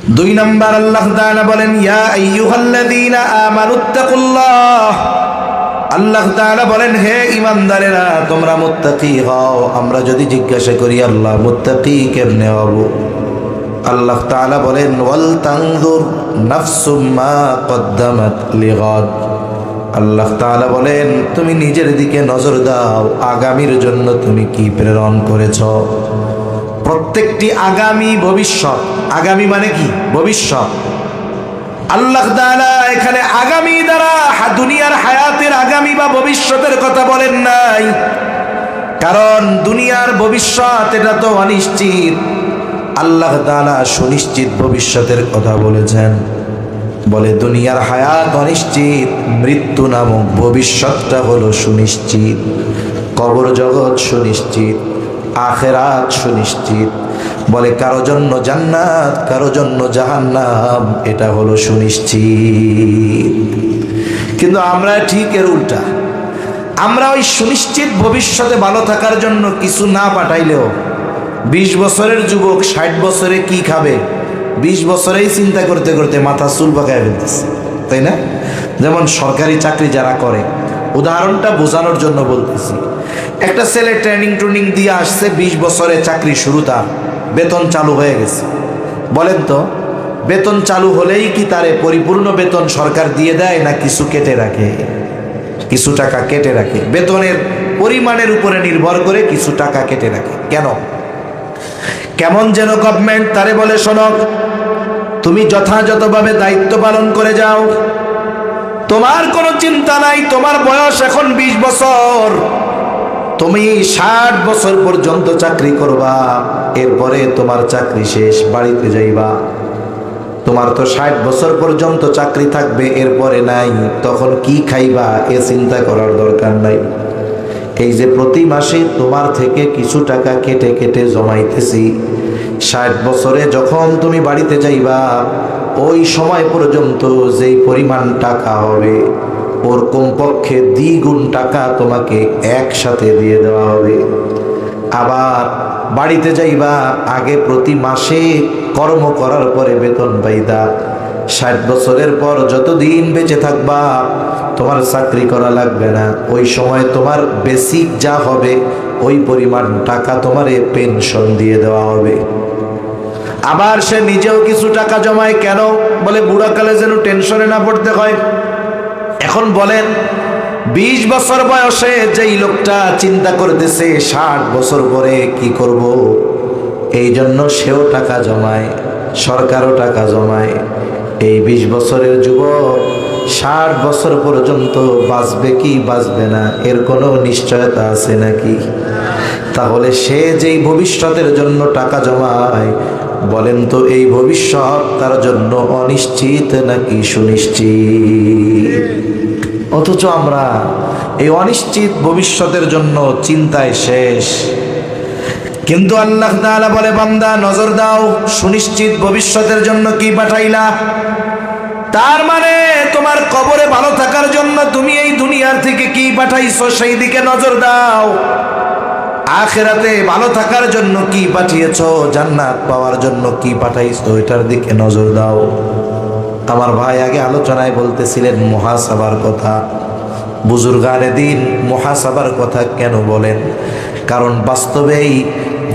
দুই নাম্বার আল্লাহ তাআলা বলেন ইয়া আইয়ুহাল্লাযীনা আমানুত্তাকুল্লাহ। আল্লাহ তাআলা বলেন হে ঈমানদারেরা তোমরা মুত্তাকি হও। আমরা যদি জিজ্ঞাসা করি আল্লাহ মুত্তাকি কেমনে হব, আল্লাহ তাআলা বলেন ওয়াল তানজুর নাফসুম মা কদ্দামাত লিগাদ। আল্লাহ তাআলা বলেন তুমি নিজের দিকে নজর দাও, আগামীর জন্য তুমি কি প্রেরণ করেছ। প্রত্যেকটি আগামী ভবিষ্যৎ, আগামী মানে কি ভবিষ্যৎ। আল্লাহ তাআলা এখানে আগামী দ্বারা দুনিয়ার হায়াতের আগামী বা ভবিষ্যতের কথা বলেন নাই, কারণ দুনিয়ার ভবিষ্যৎ এটা তো অনিশ্চিত। আল্লাহ তাআলা সুনিশ্চিত ভবিষ্যতের কথা বলেছেন। বলে দুনিয়ার হায়াত অনিশ্চিত, মৃত্যু নামক ভবিষ্যৎটা হলো সুনিশ্চিত। কবর জগৎ সুনিশ্চিত, আখিরাত সুনিশ্চিত। বলে কারো জন্য জান্নাত, কারো জন্য জাহান্নাম, এটা হলো সুনিশ্চিত। কিন্তু আমরা ঠিক এর উল্টা, আমরা ওই সুনিশ্চিত ভবিষ্যতে ভালো থাকার জন্য কিছু না পাঠাইলেও 20 বছরের যুবক 60 বছরে কি খাবে 20 বছরেই চিন্তা করতে করতে মাথা চুল পাকায় ফেলতেছে, তাই না? যেমন সরকারি চাকরি যারা করে, উদাহরণটা বোঝানোর জন্য বলতেছি। একটা ছেলে ট্রেনিং দিয়ে আসছে, 20 বছরে চাকরি শুরু, তার বেতন চালু হয়ে গেছে। বলেন তো বেতন চালু হলেই কি তারে পরিপূর্ণ বেতন সরকার দিয়ে দেয় না কিছু কেটে রাখে? কিছু টাকা কেটে রাখে, বেতনের পরিমাণের উপরে নির্ভর করে কিছু টাকা কেটে রাখে। কেন? কেমন যেন গভর্নমেন্ট তারে বলে শোনো, তুমি যথাযথভাবে দায়িত্ব পালন করে যাও, তোমার কোনো চিন্তা নাই, তোমার বয়স এখন 20 বছর, তুমি 60 বছর পর্যন্ত চাকরি করবা, এরপরে তোমার চাকরি শেষ, বাড়িতে যাইবা। তোমার তো 60 বছর পর্যন্ত চাকরি থাকবে, এরপরে নাই, তখন কি খাইবা এ চিন্তা করার দরকার নাই। এই যে প্রতি মাসে তোমার থেকে কিছু টাকা কেটে কেটে জমাইতেছি, 60 বছরে যখন তুমি বাড়িতে যাইবা ওই সময় পর্যন্ত যেই পরিমাণ টাকা হবে ওর কমপক্ষে দ্বিগুণ টাকা তোমাকে একসাথে দিয়ে দেওয়া হবে। আবার বাড়িতে যাইবা, আগে প্রতি মাসে কর্ম করার পরে বেতন পাইতা, 60 বছরের পর যতদিন বেঁচে থাকবা তোমার চাকরি করা লাগবে না, ওই সময় তোমার বেসিক যা হবে ওই পরিমাণ টাকা তোমারে পেনশন দিয়ে দেওয়া হবে। আবার সে নিজেও কিছু টাকা জমায়, কেন? বলে বুড়াকালে যেন টেনশনে না পড়তে হয়। এখন বলেন 20 বছর বয়সে যেই লোকটা চিন্তা করতেছে 60 বছর পরে কি করব, এই জন্য সেও টাকা জমায়, সরকারও টাকা জমায়। এই 20 বছরের যুবক 60 বছর পর্যন্ত বাঁচবে কি বাঁচবে না এর কোনো নিশ্চয়তা আছে নাকি? তাহলে সে যেই ভবিষ্যতের জন্য টাকা জমায়, বলেন তো এই ভবিষ্যৎ তার জন্য অনিশ্চিত নাকি সুনিশ্চিত? অথচ আমরা এই অনিশ্চিত ভবিষ্যতের জন্য চিন্তায় শেষ। কিন্তু আল্লাহ তাআলা বলে বান্দা নজর দাও, সুনিশ্চিত ভবিষ্যতের জন্য কি পাঠাইলা। তার মানে তোমার কবরে ভালো থাকার জন্য তুমি এই দুনিয়ার থেকে কি পাঠাইছো সেই দিকে নজর দাও। আখিরাতে ভালো থাকার জন্য কি পাঠিয়েছো, জান্নাত পাওয়ার জন্য কি পাঠাইছো এটার দিকে নজর দাও। আমার ভাই আগে আলোচনায় বলতেছিলেন মুহাসাবার কথা। বুজুর্গানে দিন মুহাসাবার কথা কেন বলেন? কারণ বাস্তবেই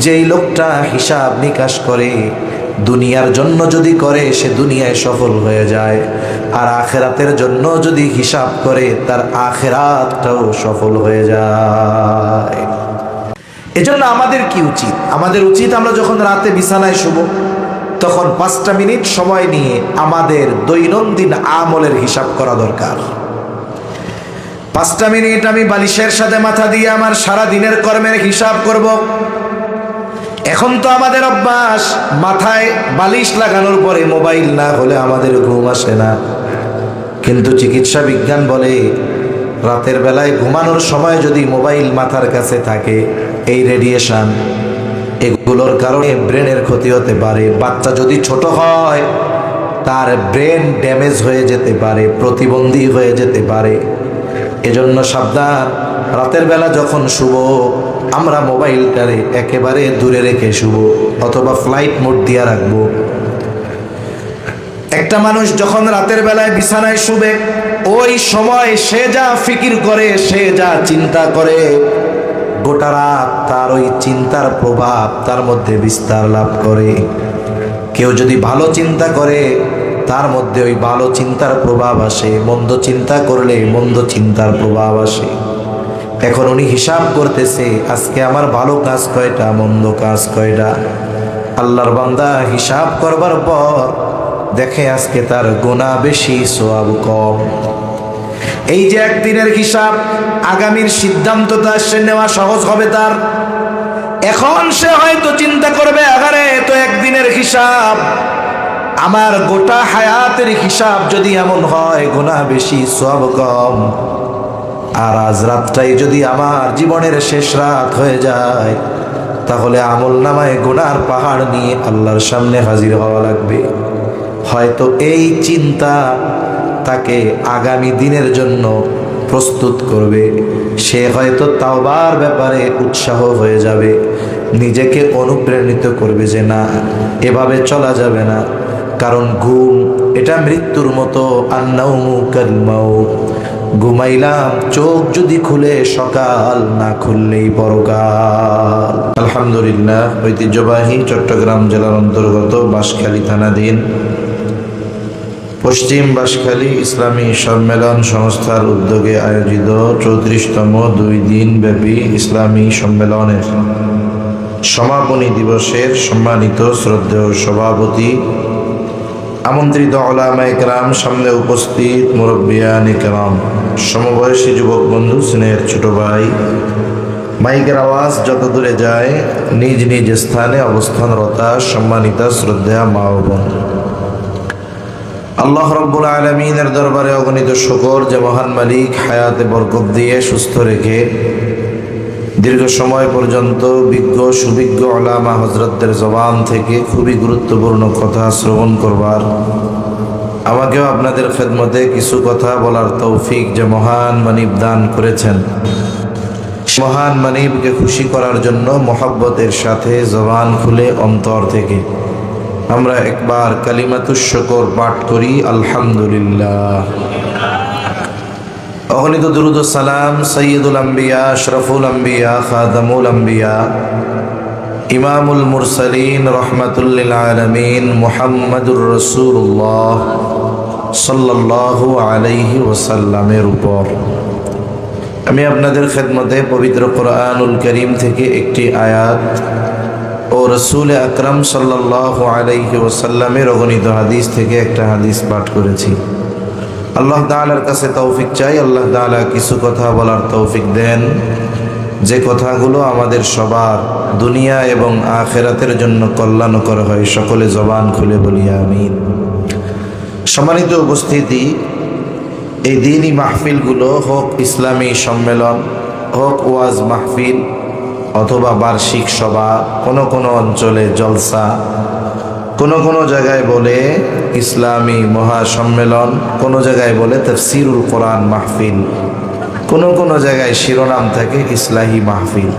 যেই লোকটা হিসাব নিকাশ করে দুনিয়ার জন্য যদি করে সে দুনিয়ায় সফল হয়ে যায়, আর আখিরাতের জন্য যদি হিসাব করে তার আখিরাতটাও সফল হয়ে যায়। এজন্য আমাদের কি উচিত? আমাদের উচিত আমরা যখন রাতে বিছানায় শুব তখন 5টা মিনিট সময় নিয়ে আমাদের দৈনন্দিন আমলের হিসাব করা দরকার। 5টা মিনিট আমি বালিশের সাথে মাথা দিয়ে আমার সারা দিনের কর্মের হিসাব করব। এখন তো আমাদের অভ্যাস, মাথায় বালিশ লাগানোর পরে মোবাইল না হলে আমাদের ঘুম আসে না। কিন্তু চিকিৎসা বিজ্ঞান বলে রাতের বেলায় ঘুমানোর সময় যদি মোবাইল মাথার কাছে থাকে, এই রেডিয়েশন এগুলোর কারণে ব্রেনের ক্ষতি হতে পারে। বাচ্চা যদি ছোট হয় তার ব্রেন ড্যামেজ হয়ে যেতে পারে, প্রতিবন্ধী হয়ে যেতে পারে। এজন্য সাবধান, রাতের বেলা যখন শুব আমরা মোবাইলটারে একেবারে দূরে রেখে শুব, অথবা ফ্লাইট মোড দিয়ে রাখবো। একটা মানুষ যখন রাতের বেলায় বিছানায় শুবে, ওই সময় সে যা ফিকির করে, সে যা চিন্তা করে, গোটা রাত তার ওই চিন্তার প্রভাব তার মধ্যে বিস্তার লাভ করে। কেউ যদি ভালো চিন্তা করে, তার মধ্যে ওই ভালো চিন্তার প্রভাব আসে, মন্দ চিন্তা করলে মন্দ চিন্তার প্রভাব আসে। এখন উনি হিসাব করতেছে, আজকে আমার ভালো কাজ কয়টা, মন্দ কাজ কয়টা। আল্লাহর বান্দা হিসাব করবার পর দেখে আজকে তার গুনাহ বেশি, সওয়াব কম। এই যে একদিনের হিসাব, আগামীর সিদ্ধান্তটা সে নেওয়া সহজ হবে তার। এখন সে হয়তো চিন্তা করবে, আগারে তো একদিনের হিসাব, আমার গোটা হায়াতের হিসাব যদি এমন হয়, গুনাহ বেশি সওয়াব কম, আর আজ রাতটাই যদি আমার জীবনের শেষ রাত হয়ে যায়, তাহলে আমল নামায় গুনার পাহাড় নিয়ে আল্লাহর সামনে হাজির হওয়া লাগবে। হয়তো এই চিন্তা তাকে আগামী দিনের জন্য প্রস্তুত করবে। সে হয়তো তাওবার ব্যাপারে উৎসাহ হয়ে যাবে, নিজেকে অনুপ্রাণিত করবে যে না, এভাবে চলা যাবে না। কারণ ঘুম এটা মৃত্যুর মতো, আন্নাউমু কাল মাউত। ঘুমাইলাম, চোখ যদি খুলে সকাল, না খুললেই পরকাল। আলহামদুলিল্লাহ, ঐতিহ্যবাহী চট্টগ্রাম জেলার অন্তর্গত বাঁশখালী থানাধীন পশ্চিম বাঁশখালী ইসলামী সম্মেলন সংস্থার উদ্যোগে আয়োজিত 34তম 2 দিন ব্যাপী ইসলামী সম্মেলনের সমাপনী দিবসের সম্মানিত শ্রদ্ধেয় সভাপতি, আমন্ত্রিত উলামায়ে কেরাম, সামনে উপস্থিত মুরব্বিয়ানে কেরাম, সমবয়সী যুবক বন্ধু, স্নেহের ছোট ভাই, মাইকের আওয়াজ যত দূরে যায়, নিজ নিজ স্থানে অবস্থানরতা সম্মানিতা শ্রদ্ধেয়া মা ও বোন, আল্লাহ রাব্বুল আলামিনের দরবারে অগণিত শুকর যে মহান মালিক হায়াতে বরকত দিয়ে সুস্থ রেখে দীর্ঘ সময় পর্যন্ত বিজ্ঞ সুবিজ্ঞ উলামা হযরতদের জবান থেকে খুবই গুরুত্বপূর্ণ কথা শ্রবণ করবার, আমাকেও আপনাদের খেদমতে কিছু কথা বলার তৌফিক যে মহান মানিব দান করেছেন। মহান মানিবকে খুশি করার জন্য মহব্বতের সাথে জবান খুলে অন্তর থেকে আমরা একবার কালিমাতুশ শুকর পাঠ করি, আলহামদুলিল্লাহ। অগণিত দুরূদ ও সালাম সৈয়দুল আম্বিয়া, আশরাফুল আম্বিয়া, খাতামুল আম্বিয়া, ইমামুল মুরসালিন, রহমাতুল লিল আলামিন, মুহাম্মাদুর রাসূলুল্লাহ সাল্লাল্লাহু আলাইহি ওয়াসাল্লামের উপর। আমি আপনাদের খেদমতে পবিত্র কোরআনুল কারীম থেকে একটি আয়াত ও রাসূল আকরাম সাল্লাল্লাহু আলাইহি ওয়াসাল্লামের অগণিত হাদিস থেকে একটা হাদিস পাঠ করেছি। আল্লাহ তাআলার কাছে তৌফিক চাই, আল্লাহ তাআলা কিছু কথা বলার তৌফিক দেন, যে কথাগুলো আমাদের সবার দুনিয়া এবং আখিরাতের জন্য কল্যাণকর হয়। সকলে জবান খুলে বলি আমিন। সম্মানিত উপস্থিতি, এই দিনই মাহফিলগুলো হোক ইসলামী সম্মেলন, হোক ওয়াজ মাহফিল, অথবা বার্ষিক সভা, কোনো কোনো অঞ্চলে জলসা, কোনো কোনো জায়গায় বলে ইসলামী মহাসম্মেলন, কোনো জায়গায় বলে তাফসীরুল কোরআন মাহফিল, কোনো কোনো জায়গায় শিরোনাম থাকে ইসলাহি মাহফিল।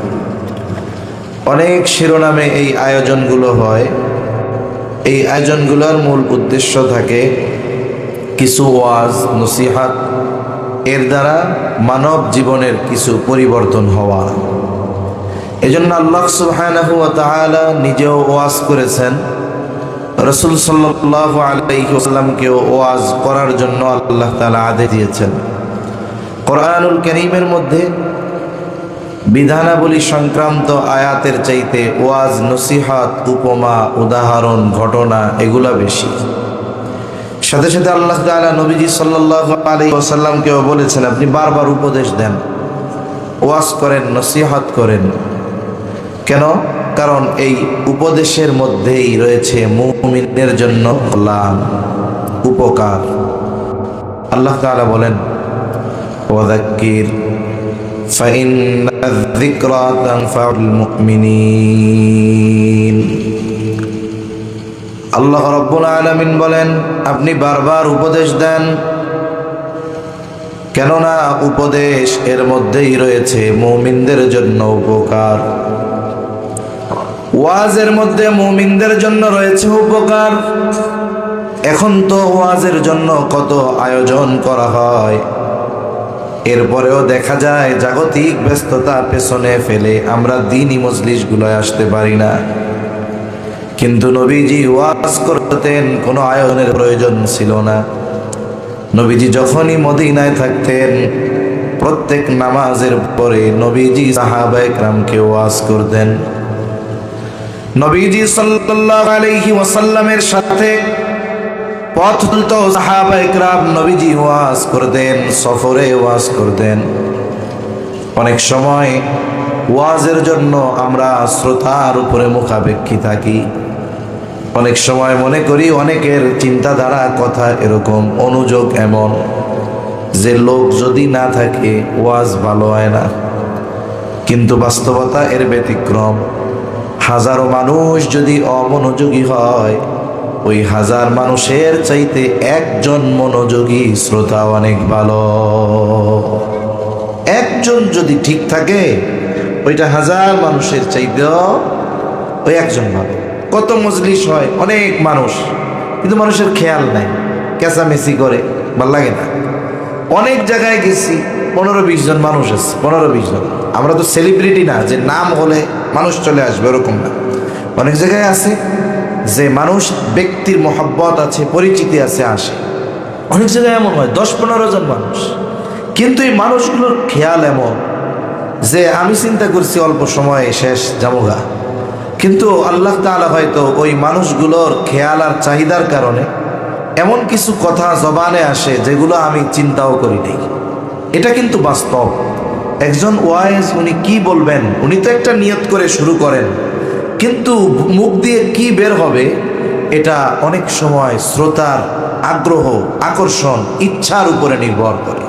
অনেক শিরোনামে এই আয়োজনগুলো হয়। এই আয়োজনগুলোর মূল উদ্দেশ্য থাকে কিছু ওয়াজ নসিহাত, এর দ্বারা মানব জীবনের কিছু পরিবর্তন হওয়া। এজন্য আল্লাহ সুবহানাহু ওয়া তাআলা নিজেও ওয়াজ করেছেন, রাসূল সাল্লাল্লাহু আলাইহি ওয়াসাল্লামকেও ওয়াজ করার জন্য আল্লাহ তাআলা আদেশ দিয়েছেন। কোরআনুল কারীমের মধ্যে বিধানাবলী সংক্রান্ত আয়াতের চাইতে ওয়াজ নসিহাত, উপমা, উদাহরণ, ঘটনা এগুলা বেশি। সাথে সাথে আল্লাহ তাআলা নবীজি সাল্লাল্লাহু আলাইহি ওয়াসাল্লামকেও বলেছেন, আপনি বারবার উপদেশ দেন, ওয়াজ করেন, নসিহাত করেন। কেন? কারণ এই উপদেশের মধ্যেই রয়েছে মুমিনের জন্য কল্যাণ, উপকার। আল্লাহ তাআলা বলেন, ওয়াযাক্কির ফাইন্নায যিকরা তানফাউল মুমিনিন। আল্লাহ রাব্বুল আলামিন বলেন, আপনি বারবার উপদেশ দেন, কেননা উপদেশ এর মধ্যেই রয়েছে মুমিনদের জন্য উপকার। ওয়াজের মধ্যে মুমিনদের জন্য রয়েছে উপকার। এখন তো ওয়াজের জন্য কত আয়োজন করা হয়, এরপরেও দেখা যায় জাগতিক ব্যস্ততা পেছনে ফেলে আমরা দ্বীনি মজলিসগুলোয় আসতে পারি না। কিন্তু নবীজি ওয়াজ করতেন, কোনো আয়োজনের প্রয়োজন ছিল না। নবীজি যখনই মদিনায় থাকতেন প্রত্যেক নামাজের পরে নবীজি সাহাবায়ে কেরামকে ওয়াজ করতেন। নবীজি সাল্লাল্লাহু আলাইহি ওয়াসাল্লামের সাথে পথ চলতো সাহাবায়ে কেরাম, নবীজি ওয়াজ করতেন, সফরে ওয়াজ করতেন। অনেক সময় ওয়াজের জন্য আমরা শ্রোতার উপরে মুখাপেক্ষী থাকি। অনেক সময় মনে করি অনেকের চিন্তাধারা কথা এরকম, অনুযোগ এমন যে লোক যদি না থাকে ওয়াজ ভালো হয় না। কিন্তু বাস্তবতা এর ব্যতিক্রম। হাজারো মানুষ যদি অমনোযোগী হয়, ওই হাজার মানুষের চাইতে একজন মনোযোগী শ্রোতা অনেক ভালো। একজন যদি ঠিক থাকে ওইটা হাজার মানুষের চাইতেও ওই একজন ভালো। কত মজলিস হয়, অনেক মানুষ, কিন্তু মানুষের খেয়াল নাই, কেঁচামেচি করে, ভাল লাগে না। অনেক জায়গায় গেছি 15-20 জন মানুষ আছে, 15-20 জন। আমরা তো সেলিব্রিটি না যে নাম হলে মানুষ চলে আসবে, ওরকম না। অনেক জায়গায় আছে যে মানুষ, ব্যক্তির মহব্বত আছে, পরিচিতি আছে, আসে। অনেক জায়গায় এমন হয় 10-15 জন মানুষ, কিন্তু এই মানুষগুলোর খেয়াল এমন যে আমি চিন্তা করছি অল্প সময়ে শেষ জামুগা, কিন্তু আল্লাহ তাআলা হয়তো ওই মানুষগুলোর খেয়াল আর চাহিদার কারণে এমন কিছু কথা জবানে আসে যেগুলো আমি চিন্তাও করি নাই। এটা কিন্তু বাস্তব। একজন ওয়াইজ উনি কি বলবেন, উনি তো একটা নিয়ত করে শুরু করেন, কিন্তু মুখ দিয়ে কি বের হবে এটা অনেক সময় শ্রোতার আগ্রহ, আকর্ষণ, ইচ্ছার উপরে নির্ভর করে।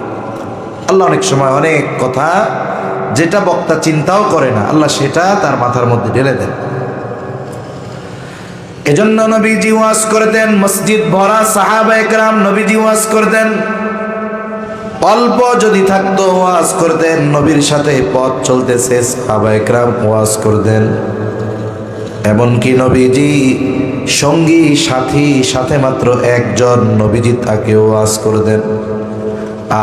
আল্লাহ অনেক সময় অনেক কথা যেটা বক্তা চিন্তাও করে না, আল্লাহ সেটা তার মাথার মধ্যে ঢেলে দেন। এজন্য নবীজি ওয়াজ করতেন, মসজিদ ভরা সাহাবায়ে কেরাম নবীজি ওয়াজ করতেন। অল্প যদি থাকতো ওয়াজ করতেন, নবীর সাথে পথ চলতেছে সাহাবায়ে কেরাম ওয়াজ করতেন। এমনকি নবীজি সঙ্গী সাথী সাথে মাত্র একজন নবীজি তাকে ওয়াজ করতেন।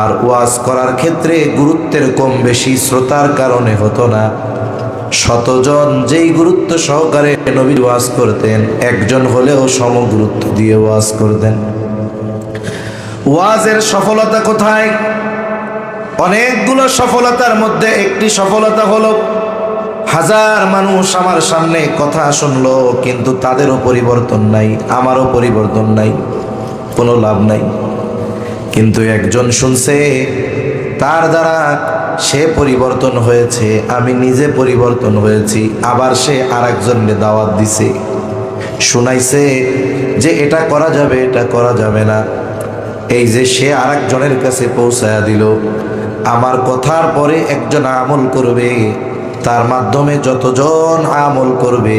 আর ওয়াজ করার ক্ষেত্রে গুরুত্বের কম বেশি শ্রোতার কারণে হতো না। শতজন যেই গুরুত্ব সহকারে নবী ওয়াজ করতেন, একজন হলেও সম গুরুত্ব দিয়ে ওয়াজ করতেন। ওয়াজের সফলতা কোথায়? অনেকগুলো সফলতার মধ্যে একটি সফলতা হলো হাজার মানুষ আমার সামনে কথা শুনলো, কিন্তু তাদেরও পরিবর্তন নাই, আমারও পরিবর্তন নাই, কোনো লাভ নাই। কিন্তু একজন শুনছে, তার দ্বারা সে পরিবর্তন হয়েছে, আমি নিজে পরিবর্তন হয়েছি। আবার সে আরেকজনকে দাওয়াত দিছে, শুনাইছে যে এটা করা যাবে, এটা করা যাবে না। এই যে সে আরেকজনের কাছে পৌঁছায়া দিল, আমার কথার পরে একজন আমল করবে, তার মাধ্যমে যতজন আমল করবে,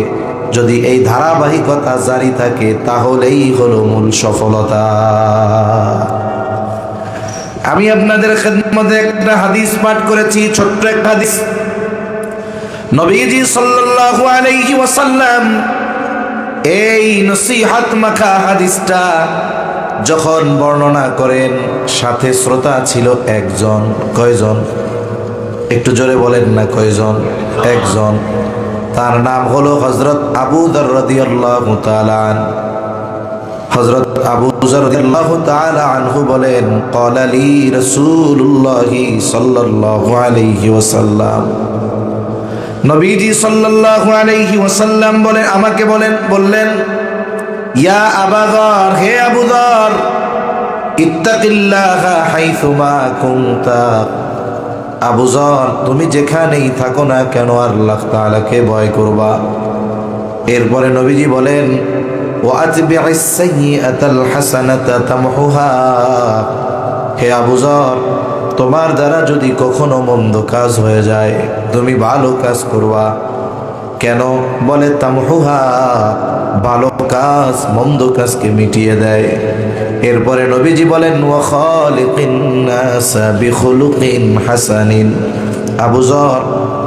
যদি এই ধারাবাহিকতা জারি থাকে তাহলেই হলো মূল সফলতা। আমি আপনাদের খেদমতে একটা হাদিস পাঠ করেছি, ছোট্ট একটা হাদিস। নবীজি সাল্লাল্লাহু আলাইহি ওয়াসাল্লাম এই নসিহত মাখা হাদিসটা যখন বর্ণনা করেন, সাথে শ্রোতা ছিল একজন। কয়জন? একটু জোরে বলেন না, কয়জন? একজন। তার নাম হলো হযরত আবু যর রাদিয়াল্লাহু তাআলা আনহু। হযরত আবু যর রাদিয়াল্লাহু তাআলা আনহু বলেন, ক্বালা লি রাসূলুল্লাহ সাল্লাল্লাহু আলাইহি ওয়াসাল্লাম, নবীজি সাল্লাল্লাহু আলাইহি ওয়াসাল্লাম বলেন, আমাকে বললেন, ইয়া আবু যর, হে আবু যর, ইত্তাকিল্লাহা হাইসুমা কুনতা। আবু যর, তুমি যেখানেই থাকো না কেন আল্লাহ তাআলাকে ভয় করবা। এরপরে নবীজি বলেন, ওয়াতবি'is সাইয়্যাতাল হাসানাতা তামহুহা। হে আবু যর, তোমার দ্বারা যদি কখনো মন্দ কাজ হয়ে যায়, তুমি ভালো কাজ করবা। কেন? বলে তামহুহা, ভালো কাজ মন্দ কাজকে মিটিয়ে দেয়। এরপরে নবীজি বলেন, ওয়া খালিকিন নাসা বিখুলুকিন হাসানিন। আবু যর,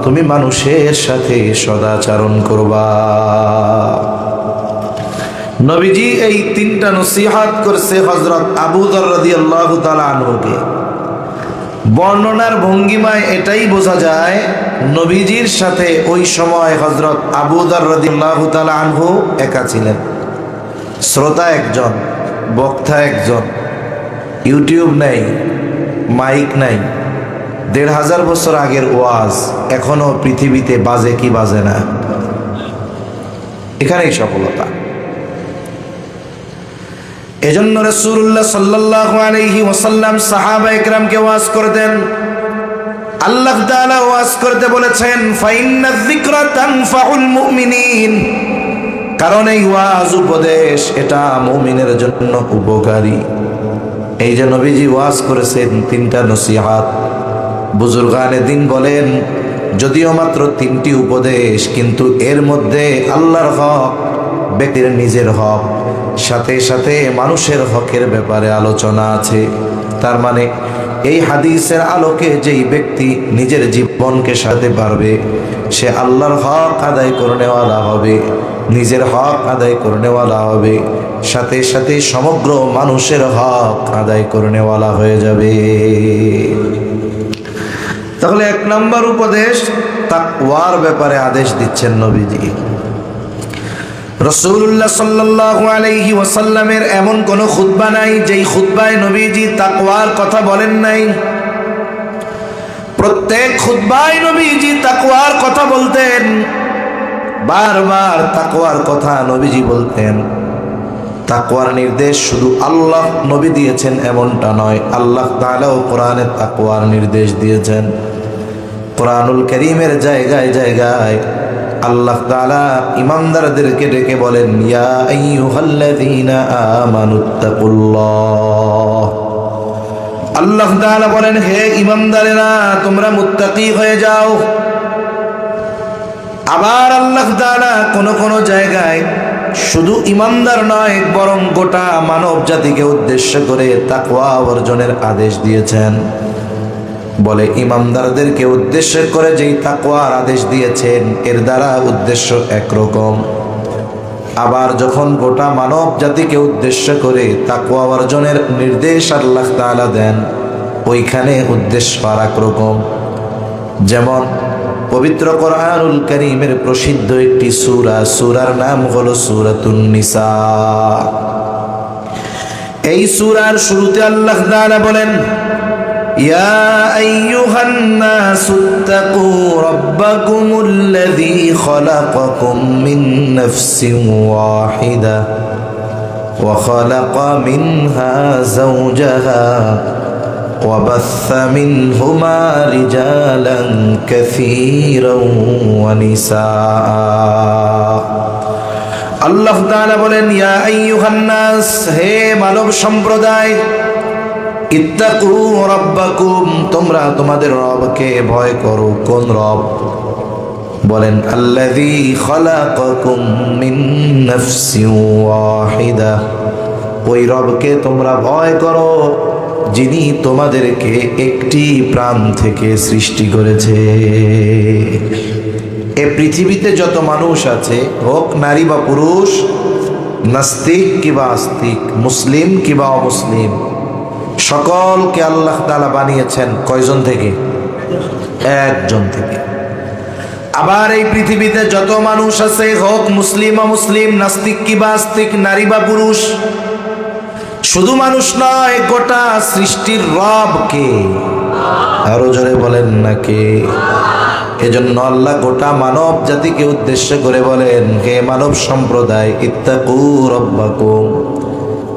তুমি মানুষের সাথে সদাচরণ করবা। নবীজি এই তিনটা নসিহত করছে হযরত আবু যর রাদিয়াল্লাহু তাআলা আনহুকে। বর্ণনার ভঙ্গিমায় এটাই বোঝা যায় নবীজির সাথে ওই সময় হযরত আবু যর রাদিয়াল্লাহু তাআলা আনহু একা ছিলেন। শ্রোতা একজন, বক্তা একজন, ইউটিউব নাই, মাইক নাই। ১৫০০ বছর আগের ওয়াজ এখনো পৃথিবীতে বাজে কি বাজে না? এখানেই সফলতা। এজন্য রাসূলুল্লাহ সাল্লাল্লাহু আলাইহি ওয়াসাল্লাম সাহাবা ইকরামকে ওয়াজ করতেন। আল্লাহ তাআলা ওয়াজ করতে বলেছেন, ফাইন্নায যিকরা তানফাউল মুমিনিন, কারণ এই ওয়াজ উপদেশ এটা মুমিনের জন্য উপকারী। এই যে নবীজি ওয়াজ করেছেন তিনটা নসিহত, বুজুর্গানে দিন বলেন যদিও মাত্র তিনটি উপদেশ, কিন্তু এর মধ্যে আল্লাহর হক, ব্যক্তির নিজের হক, সাথে সাথে মানুষের হকের ব্যাপারে আলোচনা আছে। তার মানে এই হাদিসের আলোকে যেই ব্যক্তি নিজের জীবনকে সাজাতে পারবে সে আল্লাহর হক আদায় করনেওয়ালা হবে, নিজের হক আদায় করনেওয়ালা হবে, সাথে সাথে সমগ্র মানুষের হক আদায় করনেওয়ালা হয়ে যাবে। তাহলে ১ নম্বর উপদেশ তাকওয়ার ব্যাপারে আদেশ দিচ্ছেন নবীজি। রাসূলুল্লাহ সাল্লাল্লাহু আলাইহি ওয়াসাল্লামের এমন কোন খুতবা নাই যেই খুতবায় নবীজি তাকওয়ার কথা বলেন নাই। প্রত্যেক খুতবায় নবীজি তাকওয়ার কথা বলতেন, বারবার তাকওয়ার কথা নবীজি বলতেন। তাকওয়ার নির্দেশ শুধু আল্লাহ নবী দিয়েছেন এমনটা নয়, আল্লাহ তাআলাও কোরআনে তাকওয়ার নির্দেশ দিয়েছেন। কোরআনুল কারীমের জায়গায় জায়গায় আল্লাহ তাআলা ইমানদারদেরকে ডেকে বলেন, ইয়া আইয়ুহাল্লাযীনা আমানুত্তাকুল্লাহ। আল্লাহ তাআলা বলেন, হে ইমানদারেরা তোমরা মুত্তাকি হয়ে যাও। আবার আল্লাহ তাআলা কোন কোন জায়গায় শুধু ইমানদার নয় বরং গোটা মানব জাতিকে উদ্দেশ্য করে তাকওয়া অর্জনের আদেশ দিয়েছেন। বলে ইমানদারদেরকে উদ্দেশ্য করে যেই তাকওয়ার আদেশ দিয়েছেন এর দ্বারা উদ্দেশ্য একরকম, আবার যখন গোটা মানব জাতিকে উদ্দেশ্য করে তাকওয়া অর্জনের নির্দেশ আল্লাহ তাআলা দেন ওইখানে উদ্দেশ্য আরেক রকম। যেমন পবিত্র কোরআনুল কারীমের প্রসিদ্ধ একটি সূরা, সূরার নাম হলো সূরাতুন নিসা। এই সূরার শুরুতে আল্লাহ তাআলা বলেন, ইয়া আইয়ুহান নাসুত্তাকু রাব্বাকুমুল্লাযী খালাকাকুম মিন নাফসিন ওয়াহিদা ওয়া খালাকা মিনহা যাওজাহা وبث منهما رجالا كثيرا ونساء। আল্লাহ তাআলা বলেন, ইয়া আইয়ুহান নাস, হে মানব সম্প্রদায়, ইত্তাকু রাব্বাকুম, তোমরা তোমাদের রবকে ভয় করো। কোন রব? বলেন আল্লাযী খালাকাকুম মিন নাফসিন ওয়াহিদা, ওই রবকে তোমরা ভয় করো যিনি তোমাদেরকে একটি প্রাণ থেকে সৃষ্টি করেছে। এ পৃথিবীতে যত মানুষ আছে, হোক নারী বা পুরুষ, নাস্তিক কিবা আস্তিক, মুসলিম কিবা অমুসলিম, সকলকে আল্লাহ তাআলা বানিয়েছেন কয়জন থেকে? একজন থেকে। আবার এই পৃথিবীতে যত মানুষ আছে, হোক মুসলিম অমুসলিম, নাস্তিক কিবা আস্তিক, নারী বা পুরুষ, শুধু মানুষ নয় গোটা সৃষ্টির রব কে? আরো জোরে বলেন না কে? এজন্য আল্লাহ গোটা মানব জাতিকে উদ্দেশ্য করে বলেন, হে মানব সম্প্রদায়, ইত্তাকু রাব্বাকুম,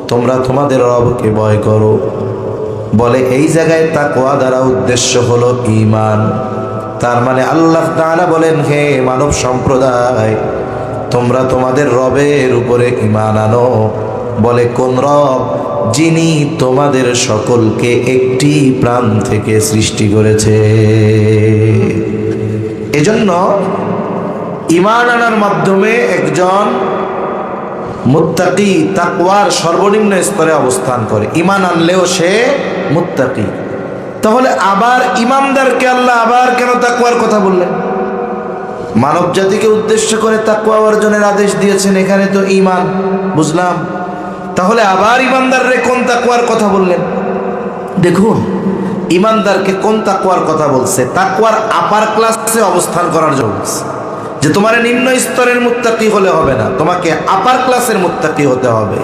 তোমরা তোমাদের রবকে ভয় করো। বলে এই জায়গায় তাকওয়া দ্বারা উদ্দেশ্য হলো ঈমান। তার মানে আল্লাহ তাআলা বলেন, হে মানব সম্প্রদায়, তোমরা তোমাদের রবের উপরে ঈমান আনো। বলে কোন রব? যিনি তোমাদের সকলকে একটি প্রাণ থেকে সৃষ্টি করেছে। এজন্য ঈমান আনার মাধ্যমে একজন মুত্তাকি তাকওয়ার সর্বনিম্ন স্তরে অবস্থান করে। ঈমান আনলেও সে মুত্তাকি। তাহলে আবার ইমানদারকে আল্লাহ আবার কেন তাকওয়ার কথা বললেন? মানব জাতিকে উদ্দেশ্য করে তাকওয়া অর্জনের আদেশ দিয়েছেন, এখানে তো ঈমান। বুঝলাম। তাহলে আবার ইমানদাররে কোন তাকওয়ার কথা বললেন? দেখুন, ইমানদারকে কোন তাকওয়ার কথা বলছে? তাকওয়ার আপার ক্লাসে অবস্থান করার জন্য বলছে, যে তোমার নিম্ন স্তরের মুত্তাকি হলে হবে না, তোমাকে আপার ক্লাসের মুত্তাকি হতে হবে।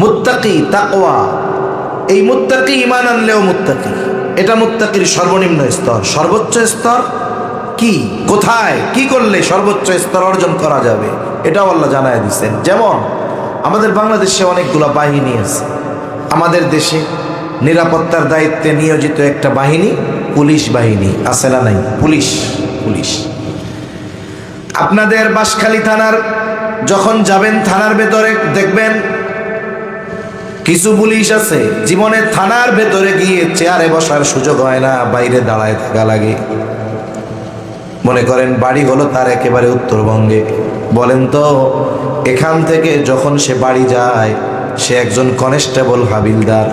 মুত্তাকি, তাকওয়া, এই মুত্তাকি ঈমান আনলেও মুত্তাকি, এটা মুত্তাকির সর্বনিম্ন স্তর। সর্বোচ্চ স্তর কি, কোথায় কি করলে সর্বোচ্চ স্তর অর্জন করা যাবে, এটাও আল্লাহ জানায় দিচ্ছেন। যেমন আমাদের বাংলাদেশে অনেকগুলো বাহিনী আছে। আমাদের দেশে নিরাপত্তার দায়িত্বে নিয়োজিত একটা বাহিনী পুলিশ বাহিনী আছে না নাই? পুলিশ। আপনাদের বাঁশখালী থানার যখন যাবেন, থানার ভেতরে দেখবেন কিছু পুলিশ আছে, জীবনে থানার ভেতরে গিয়ে চেয়ারে বসার সুযোগ হয় না, বাইরে দাঁড়ায় থাকা লাগে। মনে করেন বাড়ি হলো তার একেবারে উত্তরবঙ্গে, বলেন তো এখান থেকে যখন সে বাড়ি যায়, সে একজন কনস্টেবল হাবিলদার,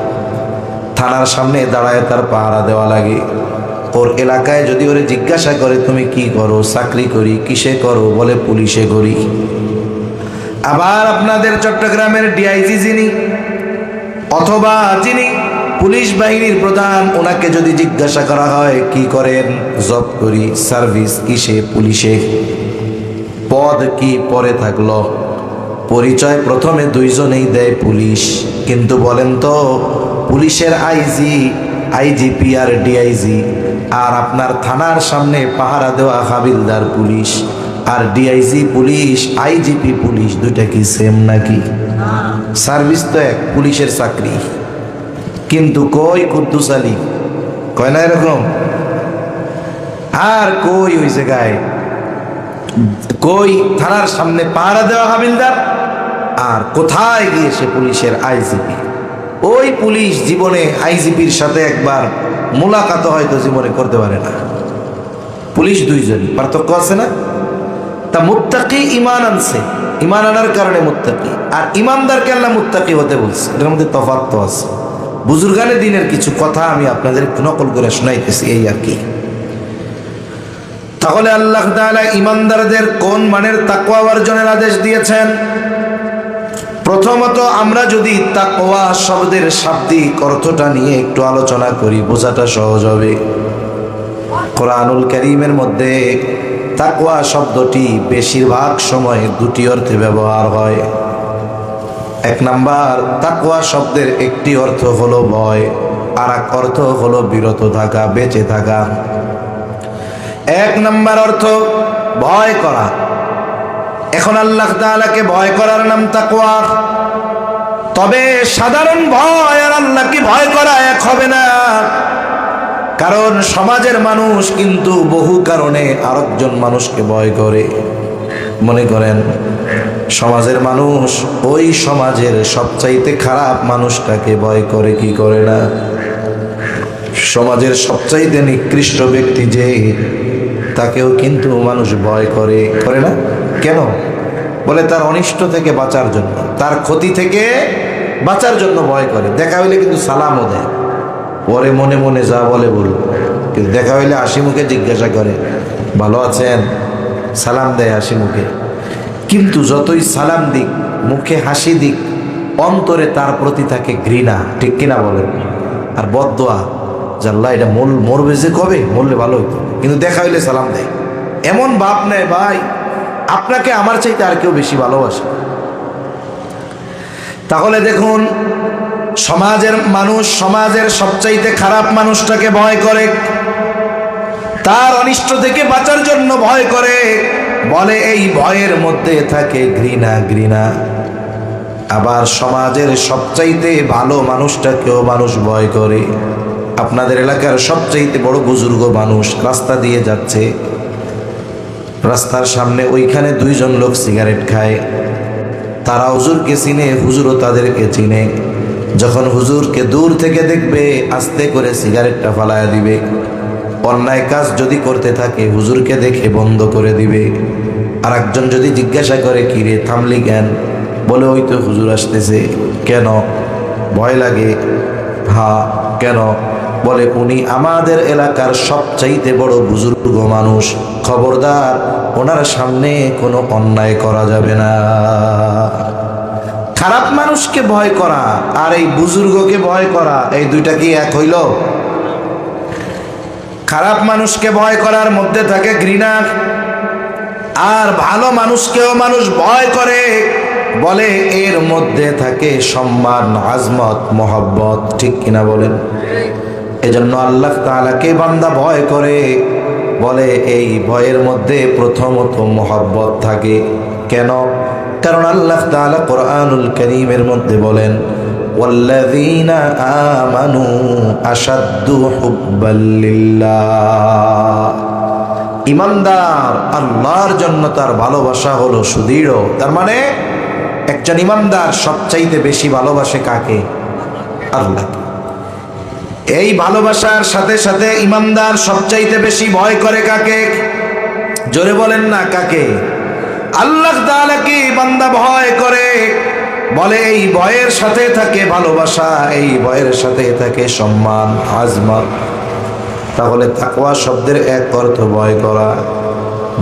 থানার সামনে দাঁড়ায় তার পাহারা দেওয়া লাগে। ওর এলাকায় যদি ওরে জিজ্ঞাসা করে তুমি কি করো, চাকরি করি, কিসে করো, বলে পুলিশে করি। আবার আপনাদের চট্টগ্রামের ডিআইজি যিনি অথবা যিনি পুলিশ বাহিনীর প্রধান, ওনাকে যদি জিজ্ঞাসা করা হয় কি করেন, জব করি, সার্ভিস কিসে, পুলিশে। পদ কি পরে থাকলো, পরিচয় প্রথমে দুইজনেই দেয় পুলিশ। কিন্তু বলেন তো পুলিশের আইজি, আইজিপি আর ডিআইজি, আর আপনার থানার সামনে পাহারা দেওয়া হাবিলদার পুলিশ, আর ডিআইজি পুলিশ, আইজিপি পুলিশ, দুইটা কি সেম নাকি? সার্ভিস তো এক, পুলিশের চাকরি। কিন্তু কই কুদ্দুস আলী, কয় না এরকম? আর কই ওই জায়গায়, কই থানার সামনে পাহারা দেওয়া হাবিলদার, আর কোথায় গিয়েছে পুলিশের আইজিপি? ওই পুলিশ জীবনে আইজিপির সাথে একবার মোলাকাত হয়তো জীবনে করতে পারে না। পুলিশ দুইজন, পার্থক্য আছে না? তা মুত্তাকি ঈমান আনছে, ঈমান আনার কারণে মুত্তাকি, আর ঈমানদারকে আল্লাহ মুত্তাকি হতে বলছে। এটার মধ্যে তফাৎ তো আছে। বুজুর্গানে দিনের কিছু কথা আমি আপনাদের একটু নকল করে শোনাইতেছি, এই আর কি। তাহলে আল্লাহ তাআলা ঈমানদারদের কোন মানের তাকওয়া অর্জনের আদেশ দিয়েছেন? প্রথমত আমরা যদি তাকওয়া শব্দের শাব্দিক অর্থটা নিয়ে একটু আলোচনা করি, বোঝাটা সহজ হবে। কোরআনুল কারীমের মধ্যে তাকওয়া শব্দটি বেশিরভাগ সময় দুটি অর্থে ব্যবহার হয়। এক নাম্বার, তাকওয়া শব্দের একটি অর্থ হলো ভয়, আর এক অর্থ হলো বিরত থাকা, বেঁচে থাকা। এক নাম্বার অর্থ ভয় করা। এখন আল্লাহ তাআলাকে ভয় করার নাম তাকওয়া। তবে সাধারণ ভয় আর আল্লাহকে ভয় করা এক হবে না, কারণ সমাজের মানুষ কিন্তু বহু কারণে আরেকজন মানুষকে ভয় করে। মনে করেন সমাজের মানুষ ওই সমাজের সবচাইতে খারাপ মানুষটাকে ভয় করে, কি করে না? সমাজের সবচাইতে নিকৃষ্ট ব্যক্তি যে, তাকেও কিন্তু মানুষ ভয় করে, করে না? কেন? বলে তার অনিষ্ট থেকে বাঁচার জন্য, তার ক্ষতি থেকে বাঁচার জন্য ভয় করে। দেখা হইলে কিন্তু সালামও দেয়, পরে মনে মনে যা বলে বলুন, কিন্তু দেখা হইলে হাসি মুখে জিজ্ঞাসা করে ভালো আছেন, সালাম দেয় হাসি মুখে। কিন্তু যতই সালাম দিক, মুখে হাসি দিক, অন্তরে তার প্রতি থাকে ঘৃণা, ঠিক কিনা বলেন? আর বদদোয়া, জাল্লা এটা মরবে যে কবে, মরলে ভালো হইতো, কিন্তু দেখা হইলে সালাম দেয়। এমন বাপ নেয় ভাই, আপনাকে আমার চাইতে আর কেউ বেশি ভালোবাসে। তাহলে দেখুন, সমাজের মানুষ সমাজের সবচাইতে খারাপ মানুষটাকে ভয় করে, তার অনিষ্ট থেকে বাঁচার জন্য ভয় করে। বলে এই ভয়ের মধ্যে থাকে ঘৃণা। আবার সমাজের সবচাইতে ভালো মানুষটাকেও মানুষ ভয় করে। আপনাদের এলাকার সবচাইতে বড় বুজুর্গ মানুষ রাস্তা দিয়ে যাচ্ছে, রাস্তার সামনে ওইখানে দুইজন লোক সিগারেট খায়। তারা হুজুরকে চিনে, হুজুরও তাদেরকে চিনে। যখন হুজুরকে দূর থেকে দেখবে, আস্তে করে সিগারেটটা ফালায়া দিবে। অন্যায় কাজ যদি করতে থাকে, হুজুরকে দেখে বন্ধ করে দিবে। আর একজন যদি জিজ্ঞাসা করে কি রে থামলি কেন, বলে ওই তো হুজুর আসতেছে। কেন? ভয় লাগে। হ্যাঁ, কেন? বলে উনি আমাদের এলাকার সবচাইতে বড় বুজুর্গ মানুষ, খবরদার ওনার সামনে কোনো অন্যায় করা যাবে না। খারাপ মানুষকে ভয় করা আর এই বুজুর্গকে ভয় করা, এই দুইটা কি এক হইল? খারাপ মানুষকে ভয় করার মধ্যে থাকে ঘৃণা, আর ভালো মানুষকেও মানুষ ভয় করে বলে এর মধ্যে থাকে সম্মান, আজমত, মহব্বত। ঠিক কিনা বলেন? এজন্য আল্লাহ তাআলাকে বান্দা ভয় করে বলে এই ভয়ের মধ্যে প্রথমত মহব্বত থাকে। কেন? কারণ আল্লাহ তাআলা কোরআনুল কারীমের মধ্যে বলেন ওয়াল্লাযীনা আমানু আশাদ্দু হুব্বাল লিল্লাহ। ইমানদার আল্লাহর জন্য তার ভালোবাসা হলো সুদৃঢ়। তার মানে একজন ইমানদার সবচাইতে বেশি ভালোবাসে কাকে? আল্লাহকে। এই ভালোবাসার সাথে সাথে ইমানদার সবচাইতে বেশি ভয় করে কাকে? জোরে বলেন না, কাকে? আল্লাহ তাআলাকে বান্দা ভয় করে বলে এই ভয়ের সাথে থাকে ভালোবাসা, এই ভয়ের সাথে থাকে সম্মান, আজমত। তাহলে তাকওয়া শব্দের এক অর্থ ভয় করা,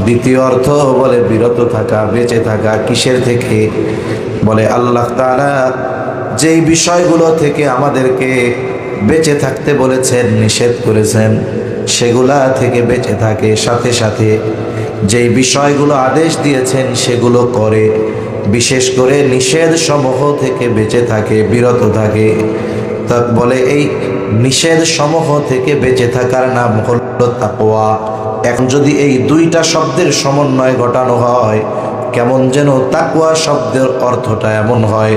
দ্বিতীয় অর্থ বলে বিরত থাকা, বেঁচে থাকা। কিসের থেকে? বলে আল্লাহ তাআলা যেই বিষয়গুলো থেকে আমাদেরকে বেঁচে থাকতে বলেছেন, নিষেধ করেছেন, সেগুলা থেকে বেঁচে থাকে। সাথে সাথে যেই বিষয়গুলো আদেশ দিয়েছেন সেগুলো করে, বিশেষ করে নিষেধ সমূহ থেকে বেঁচে থাকে, বিরত থাকে। তা বলে এই নিষেধ সমূহ থেকে বেঁচে থাকার নাম হলো তাকওয়া। এখন যদি এই দুইটা শব্দের সমন্বয় ঘটানো হয়, কেমন যেন তাকওয়া শব্দের অর্থটা এমন হয়,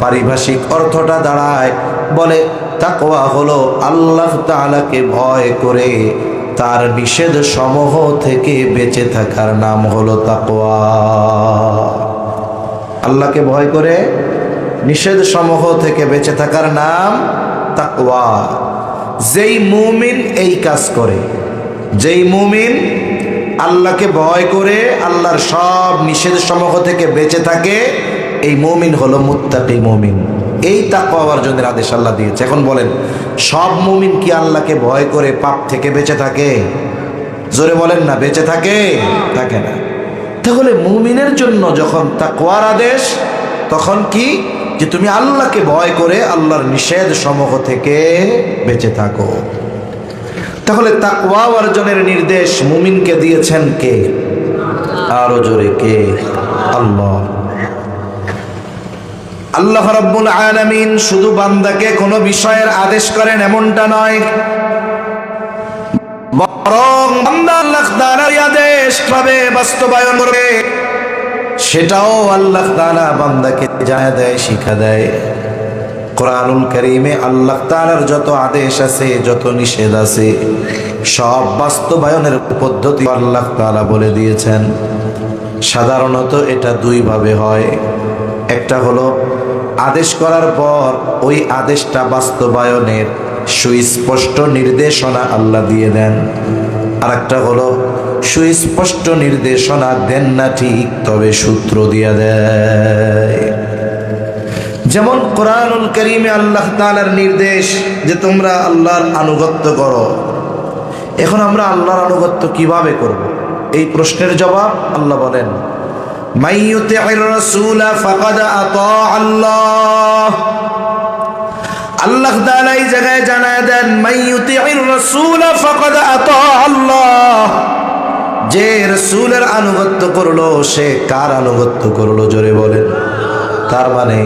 পারিভাষিক অর্থটা দাঁড়ায় বলে তাকওয়া হলো আল্লাহ তাআলাকে ভয় করে তার নিষেধ সমূহ থেকে বেঁচে থাকার নাম হলো তাকওয়া। আল্লাহকে ভয় করে নিষেধ সমূহ থেকে বেঁচে থাকার নাম তাকওয়া। যেই মুমিন এই কাজ করে, যেই মুমিন আল্লাহকে ভয় করে আল্লাহর সব নিষেধ সমূহ থেকে বেঁচে থাকে, এই মুমিন হলো মুত্তাকি মুমিন। এই তাকওয়া অর্জনের আদেশ আল্লাহ দিয়েছে। এখন বলেন, সব মুমিন কি আল্লাহকে ভয় করে পাপ থেকে বেঁচে থাকে? জোরে বলেন না, বেঁচে থাকে? থাকে না। তাহলে মুমিনের জন্য যখন তাকওয়ার আদেশ, তখন কি? যে তুমি আল্লাহকে ভয় করে আল্লাহর নিষেধ সমূহ থেকে বেঁচে থাকো। তাহলে তাকওয়া অর্জনের নির্দেশ মুমিনকে দিয়েছেন কে? আরো জোরে, কে? আল্লাহ। আল্লাহ রাব্বুল আলামিন শুধু বান্দাকে কোনো বিষয়ের আদেশ করেন এমনটা নয়, বরং বান্দা আল্লাহ তাআলার আদেশ কিভাবে বাস্তবায়ন করবে সেটাও আল্লাহ তাআলা বান্দাকে জানা দেয়, শিক্ষা দেয়। কোরআনুল কারীমে আল্লাহ তাআলার যত আদেশ আছে, যত নিষেধ আছে, সব বাস্তবায়নের পদ্ধতি আল্লাহ তাআলা বলে দিয়েছেন। সাধারণত এটা দুই ভাবে হয়। একটা হলো আদেশ করার পর ওই আদেশটা বাস্তবায়নের সুস্পষ্ট নির্দেশনা আল্লাহ দিয়ে দেন। আর একটা হলো সুস্পষ্ট নির্দেশনা দেন না ঠিক, তবে সূত্র দিয়ে দেয়। যেমন কোরআনুল কারীমে আল্লাহ তাআলার নির্দেশ যে তোমরা আল্লাহর আনুগত্য করো। এখন আমরা আল্লাহর আনুগত্য কিভাবে করব? এই প্রশ্নের জবাব আল্লাহ বলেন মান ইউতি'র রাসূলা ফাকাদ আতা আল্লাহ। আল্লাহ তাআলা এই জায়গায় জানায় দেন মান ইউতি'র রাসূলা ফাকাদ আতা আল্লাহ। যে রাসূলের আনুগত্য করলো সে কার আনুগত্য করলো? জোরে বলেন। তার মানে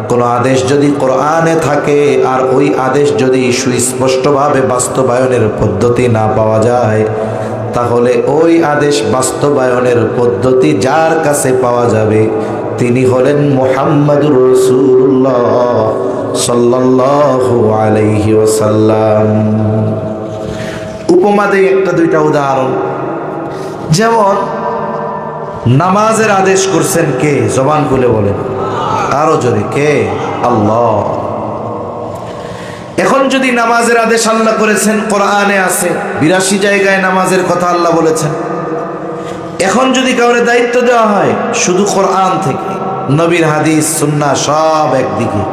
কোনো আদেশ যদি কোরআনে থাকে আর ওই আদেশ যদি সুস্পষ্টভাবে বাস্তবায়নের পদ্ধতি না পাওয়া যায়, তাহলে ওই আদেশ বাস্তবায়নের পদ্ধতি যার কাছে পাওয়া যাবে তিনি হলেন মুহাম্মাদুর রাসূলুল্লাহ সাল্লাল্লাহু আলাইহি ওয়াসাল্লাম। উপমা দেই একটা দুইটা উদাহরণ। যেমন নামাজের আদেশ করছেন কে? জবান খুলে বলেন, আরো জোরে, কে? আল্লাহ। এখন যদি নামাজের আদেশ আল্লাহ করেছেন, কোরআনে আছে 82 জায়গায় নামাজের কথা আল্লাহ বলেছেন। এখন যদি কাউরে দায়িত্ব দেওয়া হয় শুধু কোরআন থেকে, নবীর হাদিস সুন্নাহ সব একদিকে,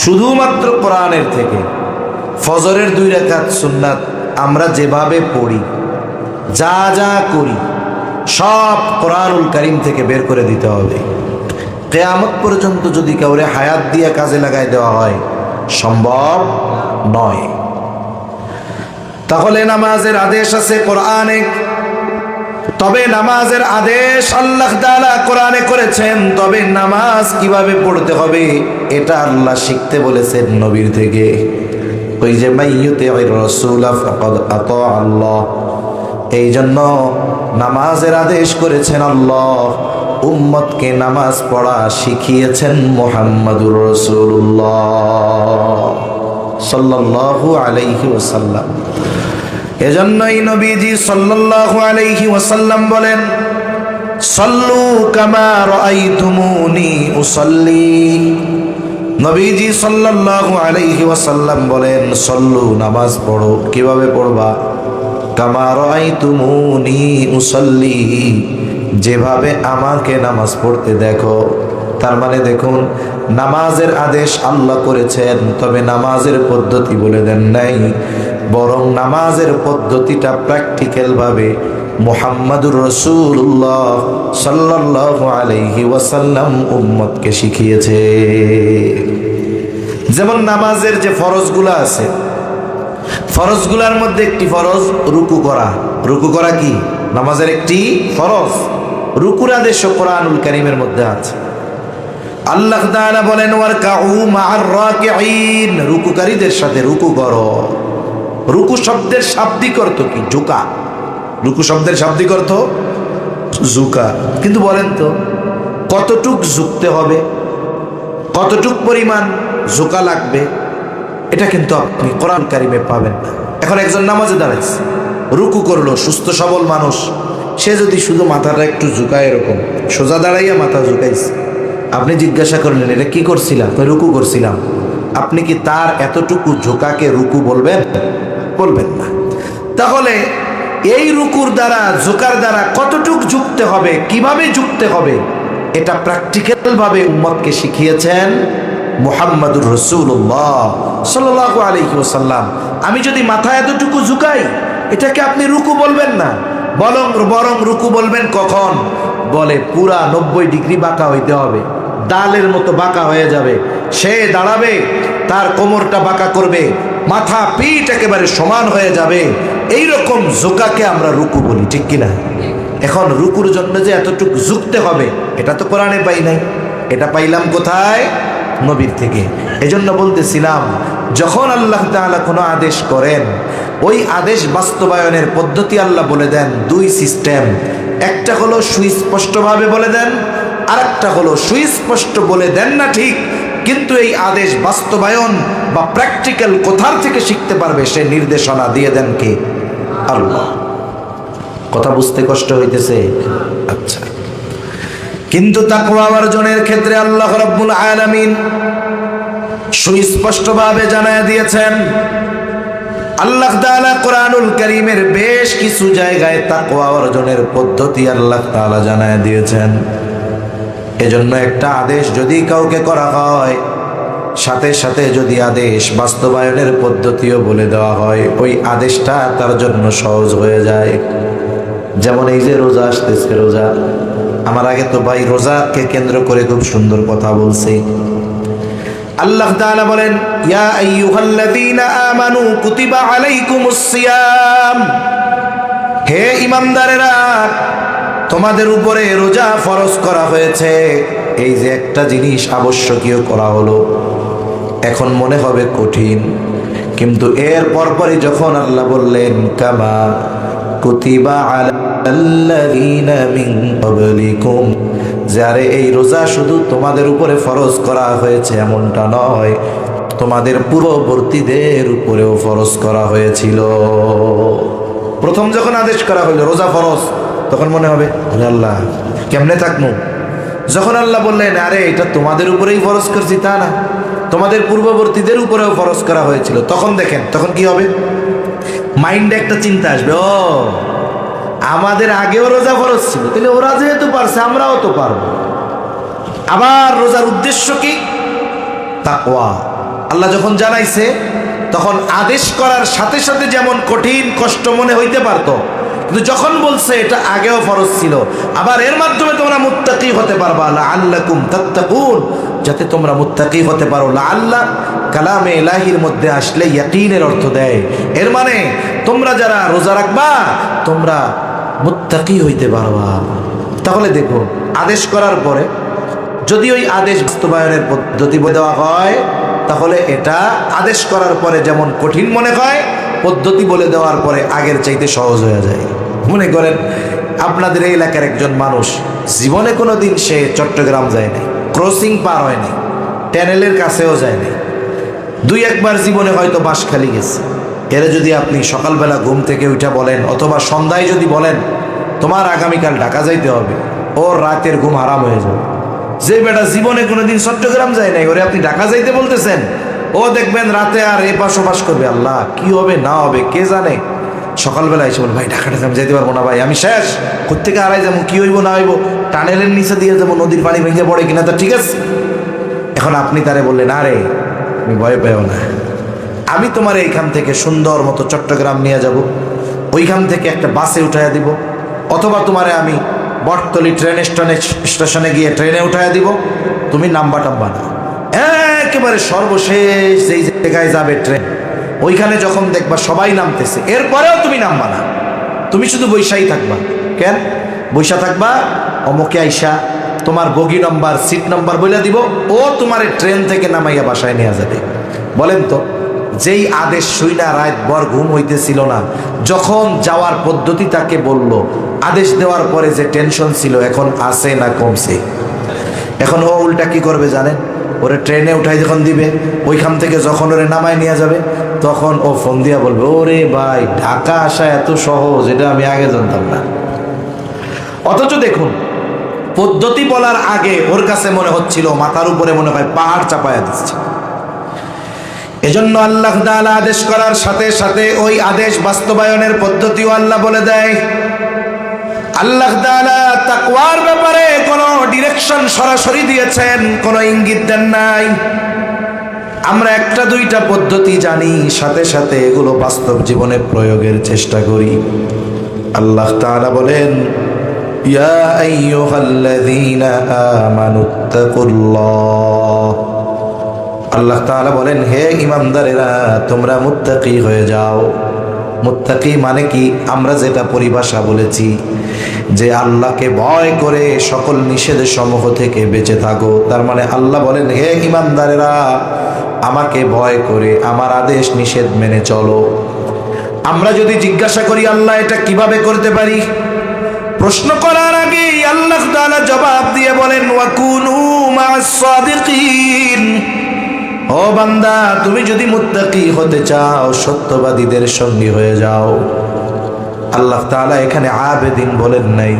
শুধুমাত্র কোরআনের থেকে ফজরের 2 রাকাত সুন্নাত আমরা যেভাবে পড়ি, যা যা করি সব কোরআনুল কারীম থেকে বের করে দিতে হবে। কিয়ামত পর্যন্ত যদি কাউরে হায়াত দিয়ে কাজে লাগাই দেওয়া হয় সম্ভব নয়। তাহলে নামাজের আদেশ আছে কোরআনে, তবে নামাজের আদেশ আল্লাহ তাআলা কোরআনে করেছেন, তবে নামাজ কিভাবে পড়তে হবে এটা আল্লাহ শিখতে বলেছেন নবীর থেকে। ওই যে মাইয়ুতির রাসূল ফাকাদ আতা আল্লাহ, এই জন্য নামাজের আদেশ করেছেন আল্লাহ, উম্মতকে নামাজ পড়া শিখিয়েছেন মুহাম্মাদুর রাসূলুল্লাহ সাল্লাল্লাহু আলাইহি ওয়াসাল্লাম। এজন্যই নবীজি সাল্লাল্লাহু আলাইহি ওয়াসাল্লাম বলেন, সাল্লু কামা রাআইতুমুনি উসাল্লি। নবীজি সাল্লাল্লাহু আলাইহি ওয়াসাল্লাম বলেন, সল্লু নামাজ পড়ো, কিভাবে পড়বা? কামা রাআইতুমুনি উসাল্লি, যেভাবে আমাকে নামাজ পড়তে দেখো। তার মানে দেখুন, নামাজের আদেশ আল্লাহ করেছেন, তবে নামাজের পদ্ধতি বলে দেন নাই, বরং নামাজের পদ্ধতিটা প্র্যাকটিক্যাল ভাবে মুহাম্মাদুর রাসূলুল্লাহ সাল্লাল্লাহু আলাইহি ওয়াসাল্লাম উম্মতকে শিখিয়েছে। যেমন নামাজের যে ফরজগুলো আছে, ফরজগুলোর মধ্যে একটি ফরজ রুকু করা। রুকু করা কি নামাজের একটি ফরজ? রুকুর আদেশ কোরআনুল কারীমের মধ্যে আছে। আল্লাহ তাআলা বলেন, ওয়ারকাউ মা'আর রাকিঈন, রুকুকারীদের সাথে রুকু করো। রুকু শব্দের শাব্দিক অর্থ কি? ঝুঁকা। রুকু শব্দের শাব্দিক অর্থ ঝুঁকা। কিন্তু বলেন তো কতটুক ঝুঁকতে হবে, কতটুক পরিমাণ ঝুঁকা লাগবে, এটা কিন্তু আপনি কোরআন কারীমে পাবেন না। এখন একজন নামাজে দাঁড়াইছে, রুকু করলো, সুস্থ সবল মানুষ, সে যদি শুধু মাথাটা একটু ঝুঁকায়, এরকম সোজা দাঁড়াইয়া মাথা ঝুঁকাইছে, আপনি জিজ্ঞাসা করলেন এটা কি করছিলাম? রুকু করছিলাম। আপনি কি তার এতটুকু ঝুঁকাকে রুকু বলবেন? বলবেন না। তাহলে এই রুকুর দ্বারা, ঝুঁকার দ্বারা কতটুক ঝুঁকতে হবে, কিভাবে ঝুঁকতে হবে, এটা প্র্যাকটিক্যাল ভাবে উম্মতকে শিখিয়েছেন মুহাম্মাদুর রাসূলুল্লাহ সাল্লাল্লাহু আলাইহি ওয়াসাল্লাম। আমি যদি মাথা এতটুকু ঝুঁকাই, এটাকে আপনি রুকু বলবেন না, বরং রুকু বলবেন কখন? বলে পুরা 90 ডিগ্রি বাঁকা হইতে হবে, ডালের মতো বাঁকা হয়ে যাবে, সে দাঁড়াবে, তার কোমরটা বাঁকা করবে, মাথা পিঠ একেবারে সমান হয়ে যাবে, এইরকম ঝুঁকাকে আমরা রুকু বলি, ঠিক কিনা? এখন রুকুর জন্য যে এতটুকু ঝুঁকতে হবে, এটা তো কোরআনে পাই নাই, এটা পাইলাম কোথায়? নবীর থেকে। এজন্য বলতেছিলাম, যখন আল্লাহ তাআলা কোনো আদেশ করেন, ওই আদেশ বাস্তবায়নের পদ্ধতি আল্লাহ বলে দেন দুই সিস্টেম। একটা হলো সুস্পষ্টভাবে বলে দেন, আর একটা হলো সুস্পষ্ট বলে দেন না ঠিক, কিন্তু এই আদেশ বাস্তবায়ন বা প্র্যাকটিক্যাল কোথার থেকে শিখতে পারবে সে নির্দেশনা দিয়ে দেন কে? আল্লাহ। কথা বুঝতে কষ্ট হইতেছে? আচ্ছা, কিন্তু তাকওয়া অর্জনের ক্ষেত্রে আল্লাহ রাব্বুল আলামিন সুস্পষ্টভাবে জানায় দিয়েছেন। আল্লাহ তাআলা কোরআনুল কারীমের বেশ কিছু জায়গায় তাকওয়া অর্জনের পদ্ধতি আল্লাহ তাআলা জানায় দিয়েছেন। এজন্য একটা আদেশ যদি কাউকে করা হয়, সাথে সাথে যদি আদেশ বাস্তবায়নের পদ্ধতিও বলে দেওয়া হয়, ওই আদেশটা তার জন্য সহজ হয়ে যায়। যেমন এই যে রোজা আসতেছে, রোজা, আমার আগে তো ভাই রোজাকে কেন্দ্র করে খুব সুন্দর কথা বলছে। আল্লাহ তাআলা বলেন, ইয়া আইয়ুহাল্লাযীনা আমানু কুতিবা আলাইকুমুস সিয়াম, হে ঈমানদারেরা, তোমাদের উপরে রোজা ফরজ করা হয়েছে। এই যে একটা জিনিস আবশ্যকীয় করা হলো, এখন মনে হবে কঠিন, কিন্তু এর পরপরই যখন আল্লাহ বললেন কামা কুতিবা আলাল্লাযীনা মিন ক্বাবলিকুম, যারে এই রোজা শুধু তোমাদের উপরে ফরজ করা হয়েছে এমনটা নয়, তোমাদের পূর্ববর্তীদের উপরেও ফরজ করা হয়েছিল। প্রথম যখন আদেশ করা হলো রোজা ফরজ, তখন মনে হবে আল্লাহ কেমনে থাকবো। যখন আল্লাহ বললেন আরে এটা তোমাদের উপরেই ফরজ করছি, তা না, তোমাদের পূর্ববর্তীদের উপরেও ফরজ করা হয়েছিল, তখন দেখেন তখন কি হবে? মাইন্ডে একটা চিন্তা আসবে, ও আমাদের আগেও রোজা ফরজ ছিল, তাহলে ওরা যেহেতু পারছে আমরাও তো পারবো। আবার রোজার উদ্দেশ্য কি? তাকওয়া। আল্লাহ যখন জানাইছে, তখন আদেশ করার সাথে সাথে যেমন কঠিন কষ্ট মনে হইতে পারতো, কিন্তু যখন বলছে এটা আগেও ফরজ ছিল, আবার এর মাধ্যমে তোমরা মুত্তাকি হতে পারবা, লাআল্লাকুম তাত্তাকুন, যাতে তোমরা মুত্তাকি হতে পারো। লাআল্লাহ কালামে ইলাহির মধ্যে আসলে ইয়াকিনের অর্থ দেয়, এর মানে তোমরা যারা রোজা রাখবা তোমরা মুত্তাকি হইতে পারবা। তাহলে দেখো, আদেশ করার পরে যদি ওই আদেশ বাস্তবায়নের পদ্ধতি দেওয়া হয়, তাহলে এটা আদেশ করার পরে যেমন কঠিন মনে হয়, পদ্ধতি বলে দেওয়ার পরে আগের চাইতে সহজ হয়ে যায়। মনে করেন আপনাদের এই এলাকার একজন মানুষ জীবনে কোনো দিন সে চট্টগ্রাম যায় নাই, ক্রসিং পার হয় নাই, টানেলের কাছেও যায় নাই, দুই একবার জীবনে হয়তো বাঁশখালী গেছে। এর যদি আপনি সকালবেলা ঘুম থেকে উঠা বলেন, অথবা সন্ধ্যায় যদি বলেন তোমার আগামীকাল ঢাকা যাইতে হবে, ওর রাতের ঘুম হারাম হয়ে যাবে। যে বেটা জীবনে কোনোদিন চট্টগ্রাম যায় নাই, ওরে আপনি ঢাকা যাইতে বলতেছেন, ও দেখবেন রাতে আর এপাশ ওপাশ করবে। আল্লাহ, কি হবে না হবে কে জানে। সকালবেলা এসে বল, ভাই ঢাকাটা আমি যাইতে পারবো না, ভাই আমি শেষ, কোত্থেকে হারাই যাবো, কি হইব না হইব, টানেলের নিচে দিয়ে যাবো, নদীর পানি ভেঙে পড়ে কিনা, তা ঠিক আছে। এখন আপনি তারে বললেন, আরে তুমি ভয় পেও না, আমি তোমার এইখান থেকে সুন্দর মতো চট্টগ্রাম নিয়ে যাব, ওইখান থেকে একটা বাসে উঠাইয়া দিব, অথবা তোমারে আমি বটতলি স্টেশনে গিয়ে ট্রেনে উঠাইয়া দিব, তুমি নাম্বা টাম্বা না, একেবারে সর্বশেষ যেই জায়গায় যাবে ট্রেন, ওইখানে যখন দেখবা সবাই নামতেছে, এরপরেও তুমি নামবা না, তুমি শুধু বৈশাই থাকবা। কেন বৈশা থাকবা? অমুকে আইসা তোমার বগি নম্বর, সিট নম্বর বলে দিব, ও তোমার ট্রেন থেকে নামাইয়া বাসায় নিয়ে যাবে। বলেন তো, যেই আদেশ শুইনা রাত ভর ঘুম হইতেছিল না, যখন যাওয়ার পদ্ধতি তাকে বলল, আদেশ দেওয়ার পরে যে টেনশন ছিল এখন আছে না কমছে? এখন ও উল্টা কি করবে জানেন? ওরে ট্রেনে উঠাই যখন দিবে, ওইখান থেকে যখন ওরে নামায় নিয়ে যাবে, তখন ও ফোন দিয়া বলবে, ওরে ভাই ঢাকা আসা এত সহজ, এটা আমি আগে জানতাম না। অথচ দেখুন, পদ্ধতি বলার আগে ওর কাছে মনে হচ্ছিল মাথার উপরে মনে হয় পাহাড় চাপায়া দিচ্ছে। এজন্য আল্লাহ তাআলা আদেশ করার সাথে সাথে ওই আদেশ বাস্তবায়নের পদ্ধতিও আল্লাহ বলে দেয়। আল্লাহ তাআলা তাকওয়ার ব্যাপারে কোনো ডিরেকশন সরাসরি দিয়েছেন, কোনো ইঙ্গিত দেন নাই। আমরা একটা দুইটা পদ্ধতি জানি, সাথে সাথে এগুলো বাস্তব জীবনে প্রয়োগের চেষ্টা করি। আল্লাহ তাআলা বলেন, ইয়া আইয়ুহাল্লাযীনা আমানুত্তাকুল্লাহ। আল্লাহ তাআলা বলেন, হে ঈমানদারেরা তোমরা মুত্তাকি হয়ে যাও। মুত্তাকি মানে কি? আমরা যেটা পরিভাষা বলেছি যে আল্লাহকে ভয় করে সকল নিষেধ সমূহ থেকে বেঁচে থাকো, তার মানে আল্লাহ বলেন, হে ঈমানদারেরা আমাকে ভয় করে আমার আদেশ নিষেধ মেনে চলো। আমরা যদি জিজ্ঞাসা করি আল্লাহ এটা কিভাবে করতে পারি, প্রশ্ন করার আগে আল্লাহ তাআলা জবাব দিয়ে বলেন, ওয়াকুনু মা'আস সাদিকিন। ও বান্দা, তুমি যদি মুত্তাকি হতে চাও, সত্যবাদীদের সঙ্গী হয়ে যাও। আল্লাহ তাআলা এখানে আবেদিন বলেন নাই,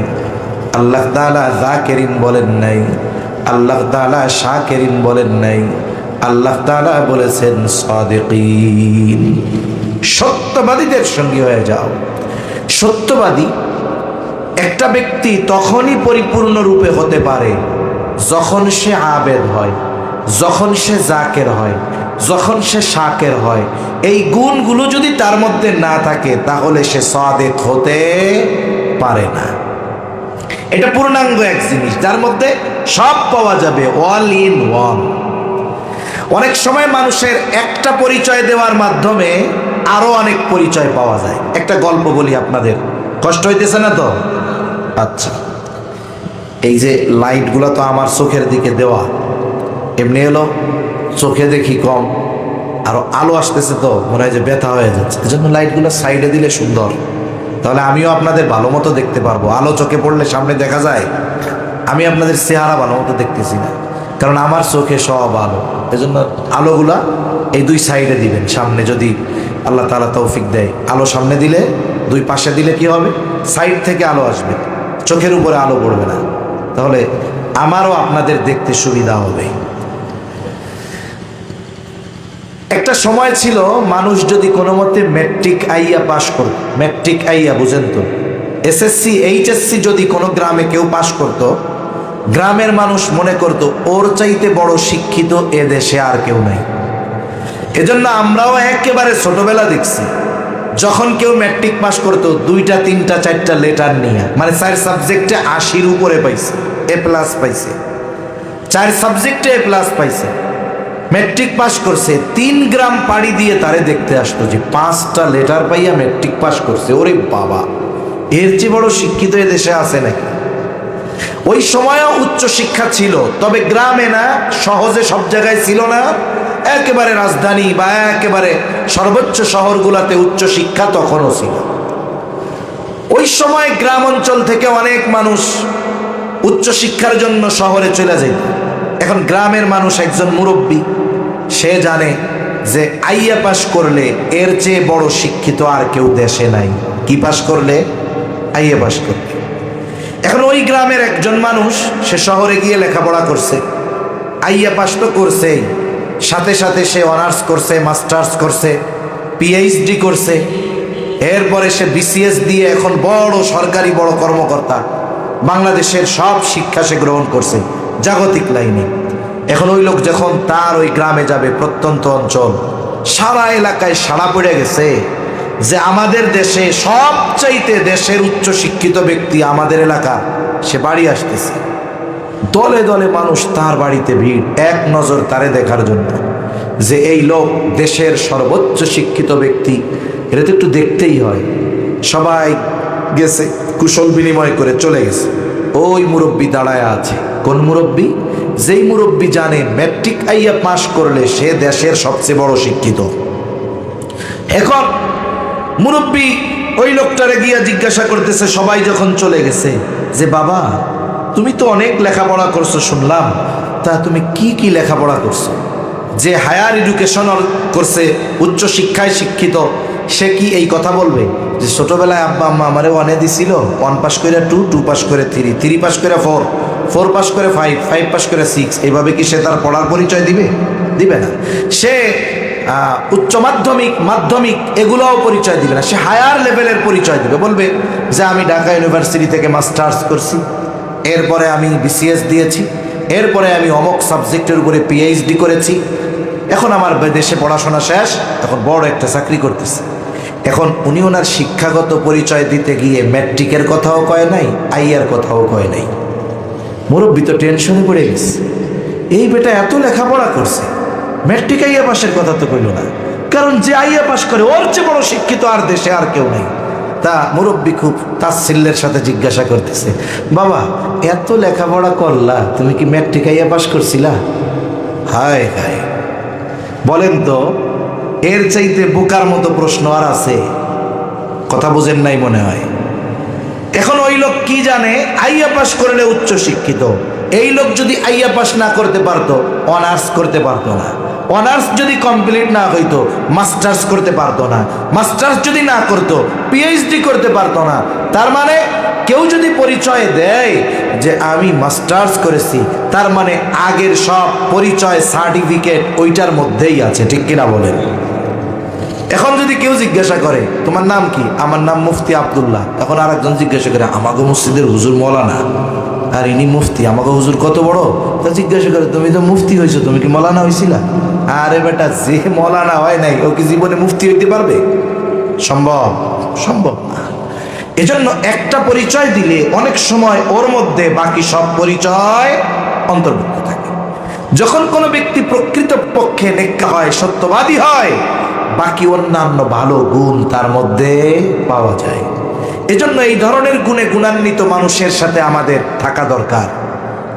আল্লাহ তাআলা যাকিরিন বলেন নাই, আল্লাহ তাআলা শাকিরিন বলেন নাই, আল্লাহ তাআলা বলেছেন সাদিকিন, সত্যবাদীদের সঙ্গী হয়ে যাও। সত্যবাদী একটা ব্যক্তি তখনই পরিপূর্ণ রূপে হতে পারে যখন সে আবেদ হয়, যখন সে জাকের হয়, যখন সে শাকের হয়। এই গুণগুলো যদি তার মধ্যে না থাকে তাহলে সে সাদেক হতে পারে না। এটা পূর্ণাঙ্গ এক জিনিস, যার মধ্যে সব পাওয়া যাবে, অল ইন ওয়ান। অনেক সময় মানুষের একটা পরিচয় দেওয়ার মাধ্যমে আরো অনেক পরিচয় পাওয়া যায়। একটা গল্প বলি আপনাদের, কষ্ট হইতেছে না তো? আচ্ছা, এই যে লাইটগুলো তো আমার চোখের দিকে দেওয়া, এমনি হলো চোখে দেখি কম, আরো আলো আসতেছে তো মনে হয় যে ব্যথা হয়ে যাচ্ছে, এজন্য লাইটগুলো সাইডে দিলে সুন্দর, তাহলে আমিও আপনাদের ভালো মতো দেখতে পারবো। আলো চোখে পড়লে সামনে দেখা যায়, আমি আপনাদের চেহারা ভালো মতো দেখতেছি না, কারণ আমার চোখে সব আলো। এজন্য আলোগুলা এই দুই সাইডে দিবেন, সামনে যদি আল্লাহ তাআলা তৌফিক দেয়। আলো সামনে দিলে, দুই পাশে দিলে কি হবে? সাইড থেকে আলো আসবে, চোখের উপরে আলো পড়বে না, তাহলে আমারও আপনাদের দেখতে সুবিধা হবে। একটা সময় ছিল মানুষ যদি কোনো মতে ম্যাট্রিক আইয়া পাশ করত, ম্যাট্রিক আইয়া বুঝেন তো, এসএসসি এইচএসসি যদি কোনো গ্রামে কেউ পাশ করত, গ্রামের মানুষ মনে করত ওর চাইতে বড় শিক্ষিত এ দেশে আর কেউ নাই। এজন্য আমরাও একেবারে ছোটবেলা দেখছি যখন কেউ ম্যাট্রিক পাস করতো 2টা 3টা 4টা লেটার নিয়ে, মানে 4 সাবজেক্টে 80-র উপরে পাইছে, A+ পাইছে, 4 সাবজেক্টে A+ পাইছে, ম্যাট্রিক পাস করছে। 3 গ্রাম পাড়ি দিয়ে তারে দেখতে আসতো যে 5টা লেটার পাইয়া ম্যাট্রিক পাস করছে। ওরে বাবা, এর চেয়ে বড় শিক্ষিত এ দেশে আছে নাকি? ওই সময়ও উচ্চ শিক্ষা ছিল, তবে গ্রামে না, সহজে সব জায়গায় ছিল না। একেবারে রাজধানী বা একেবারে সর্বোচ্চ শহরগুলোতে উচ্চ শিক্ষা তখনও ছিল। ওই সময় গ্রাম অঞ্চল থেকে অনেক মানুষ উচ্চ শিক্ষার জন্য শহরে চলে যেত। এখন গ্রামের মানুষ, একজন মুরব্বী, সে জানে যে আইয়া পাস করলে এর চেয়ে বড় শিক্ষিত আর কেউ দেশে নাই। কি পাস করলে? আইয়া পাস করলে। এখন ওই গ্রামের একজন মানুষ, সে শহরে গিয়ে লেখাপড়া করছে, আইয়া পাস তো করছেই, সাথে সাথে সে অনার্স করছে, মাস্টার্স করছে, PhD করছে, এরপরে সে BCS দিয়ে এখন বড় সরকারি বড় কর্মকর্তা, বাংলাদেশের সব শিক্ষা সে গ্রহণ করছে জাগতিক লাইনে। এখন ওই লোক যখন তার ওই গ্রামে যাবে, প্রত্যন্ত অঞ্চল, সারা এলাকায় সাড়া পড়ে গেছে যে আমাদের দেশে সবচাইতে দেশের উচ্চ শিক্ষিত ব্যক্তি আমাদের এলাকা, সে বাড়ি আসতেছে। দলে দলে মানুষ তার বাড়িতে ভিড়, এক নজর তারে দেখার জন্য যে এই লোক দেশের সর্বোচ্চ শিক্ষিত ব্যক্তি, এটা তো একটু দেখতেই হয়। সবাই গেছে, কুশল বিনিময় করে চলে গেছে। ওই মুরব্বী দাঁড়ায় আছে। কোন মুরব্বী? যেই মুরব্বী জানে ম্যাট্রিক আইয়া পাস করলে সে দেশের সবচেয়ে বড় শিক্ষিত। এখন মুরব্বী ওই লোকটারে গিয়া জিজ্ঞাসা করতেছে, সবাই যখন চলে গেছে, যে বাবা তুমি তো অনেক লেখাপড়া করছো শুনলাম, তা তুমি কি কি লেখাপড়া করছো? যে হায়ার এডুকেশন করছে, উচ্চ শিক্ষায় শিক্ষিত, সে কি এই কথা বলবে যে ছোটবেলায় আব্বা আম্মা আমারে 1 দিছিল, 1 পাস করে 2, 2 পাস করে 3, 3 পাস করে 4, 4 পাস করে 5, 5 পাস করে 6, এইভাবে কি সে তার পড়ার পরিচয় দিবে? দিবে না। সে উচ্চ মাধ্যমিক, মাধ্যমিক এগুলোও পরিচয় দিবে না। সে হায়ার লেভেলের পরিচয় দিবে, বলবে যে আমি ঢাকা ইউনিভার্সিটি থেকে মাস্টার্স করছি, এরপরে আমি BCS দিয়েছি, এরপরে আমি অমুক সাবজেক্টের উপরে PhD করেছি, এখন আমার দেশে পড়াশোনা শেষ, এখন বড় একটা চাকরি করতেছে। এখন উনি ওনার শিক্ষাগত পরিচয় দিতে গিয়ে ম্যাট্রিকের কথাও কয় নাই, আইয়ার কথাও কয় নাই। মুরব্বী তো টেনশনে পড়ে গেছে, এই বেটা এত লেখাপড়া করছে, ম্যাট্রিক আইয়া পাসের কথা তো কইল না, কারণ যে আইয়া পাস করে ওর চেয়ে বড় শিক্ষিত আর দেশে আর কেউ নেই। তা মুরব্বী খুব তাচ্ছিল্যের সাথে জিজ্ঞাসা করতেছে, বাবা এত লেখাপড়া করলা, তুমি কি ম্যাট্রিক আইয়া পাস করছিলা? হায় হায়, বলেন তো এর চাইতে বোকার মতো প্রশ্ন আর আছে? কথা বুঝেন নাই মনে হয়। এখন ওই লোক কি জানে আইয়া পাস করলে উচ্চ শিক্ষিত। এই লোক যদি আইয়া পাস না করতে পারতো, অনার্স করতে পারতো না। অনার্স যদি কমপ্লিট না হইতো, মাস্টার্স করতে পারতো না। মাস্টার্স যদি না করতো, PhD করতে পারতো না। তার মানে কেউ যদি পরিচয় দেয় যে আমি মাস্টার্স করেছি, তার মানে আগের সব পরিচয় সার্টিফিকেট ওইটার মধ্যেই আছে, ঠিক কিনা বলেন? এখন যদি কেউ জিজ্ঞাসা করে তোমার নাম কি? আমার নাম মুফতি আব্দুল্লাহ। এখন আর একজন জিজ্ঞাসা করে আমাকে মসজিদের হুজুর মৌলানা, আর ইনি মুফতি, আমাকে হুজুর কত বড়? তা জিজ্ঞাসা করে তুমি তো মুফতি হয়েছো, তুমি কি মৌলানা হয়েছিলা? আরে বেটা, যে মৌলানা হয় নাই ও কি জীবনে মুফতি হইতে পারবে? সম্ভব? সম্ভব না। এজন্য একটা পরিচয় দিলে অনেক সময় ওর মধ্যে বাকি সব পরিচয় অন্তর্ভুক্ত থাকে। যখন কোনো ব্যক্তি প্রকৃত পক্ষে নেককার হয়, সত্যবাদী হয়, বাকি অন্যান্য ভালো গুণ তার মধ্যে পাওয়া যায়। এজন্য এই ধরনের গুণে গুণান্বিত মানুষের সাথে আমাদের থাকা দরকার।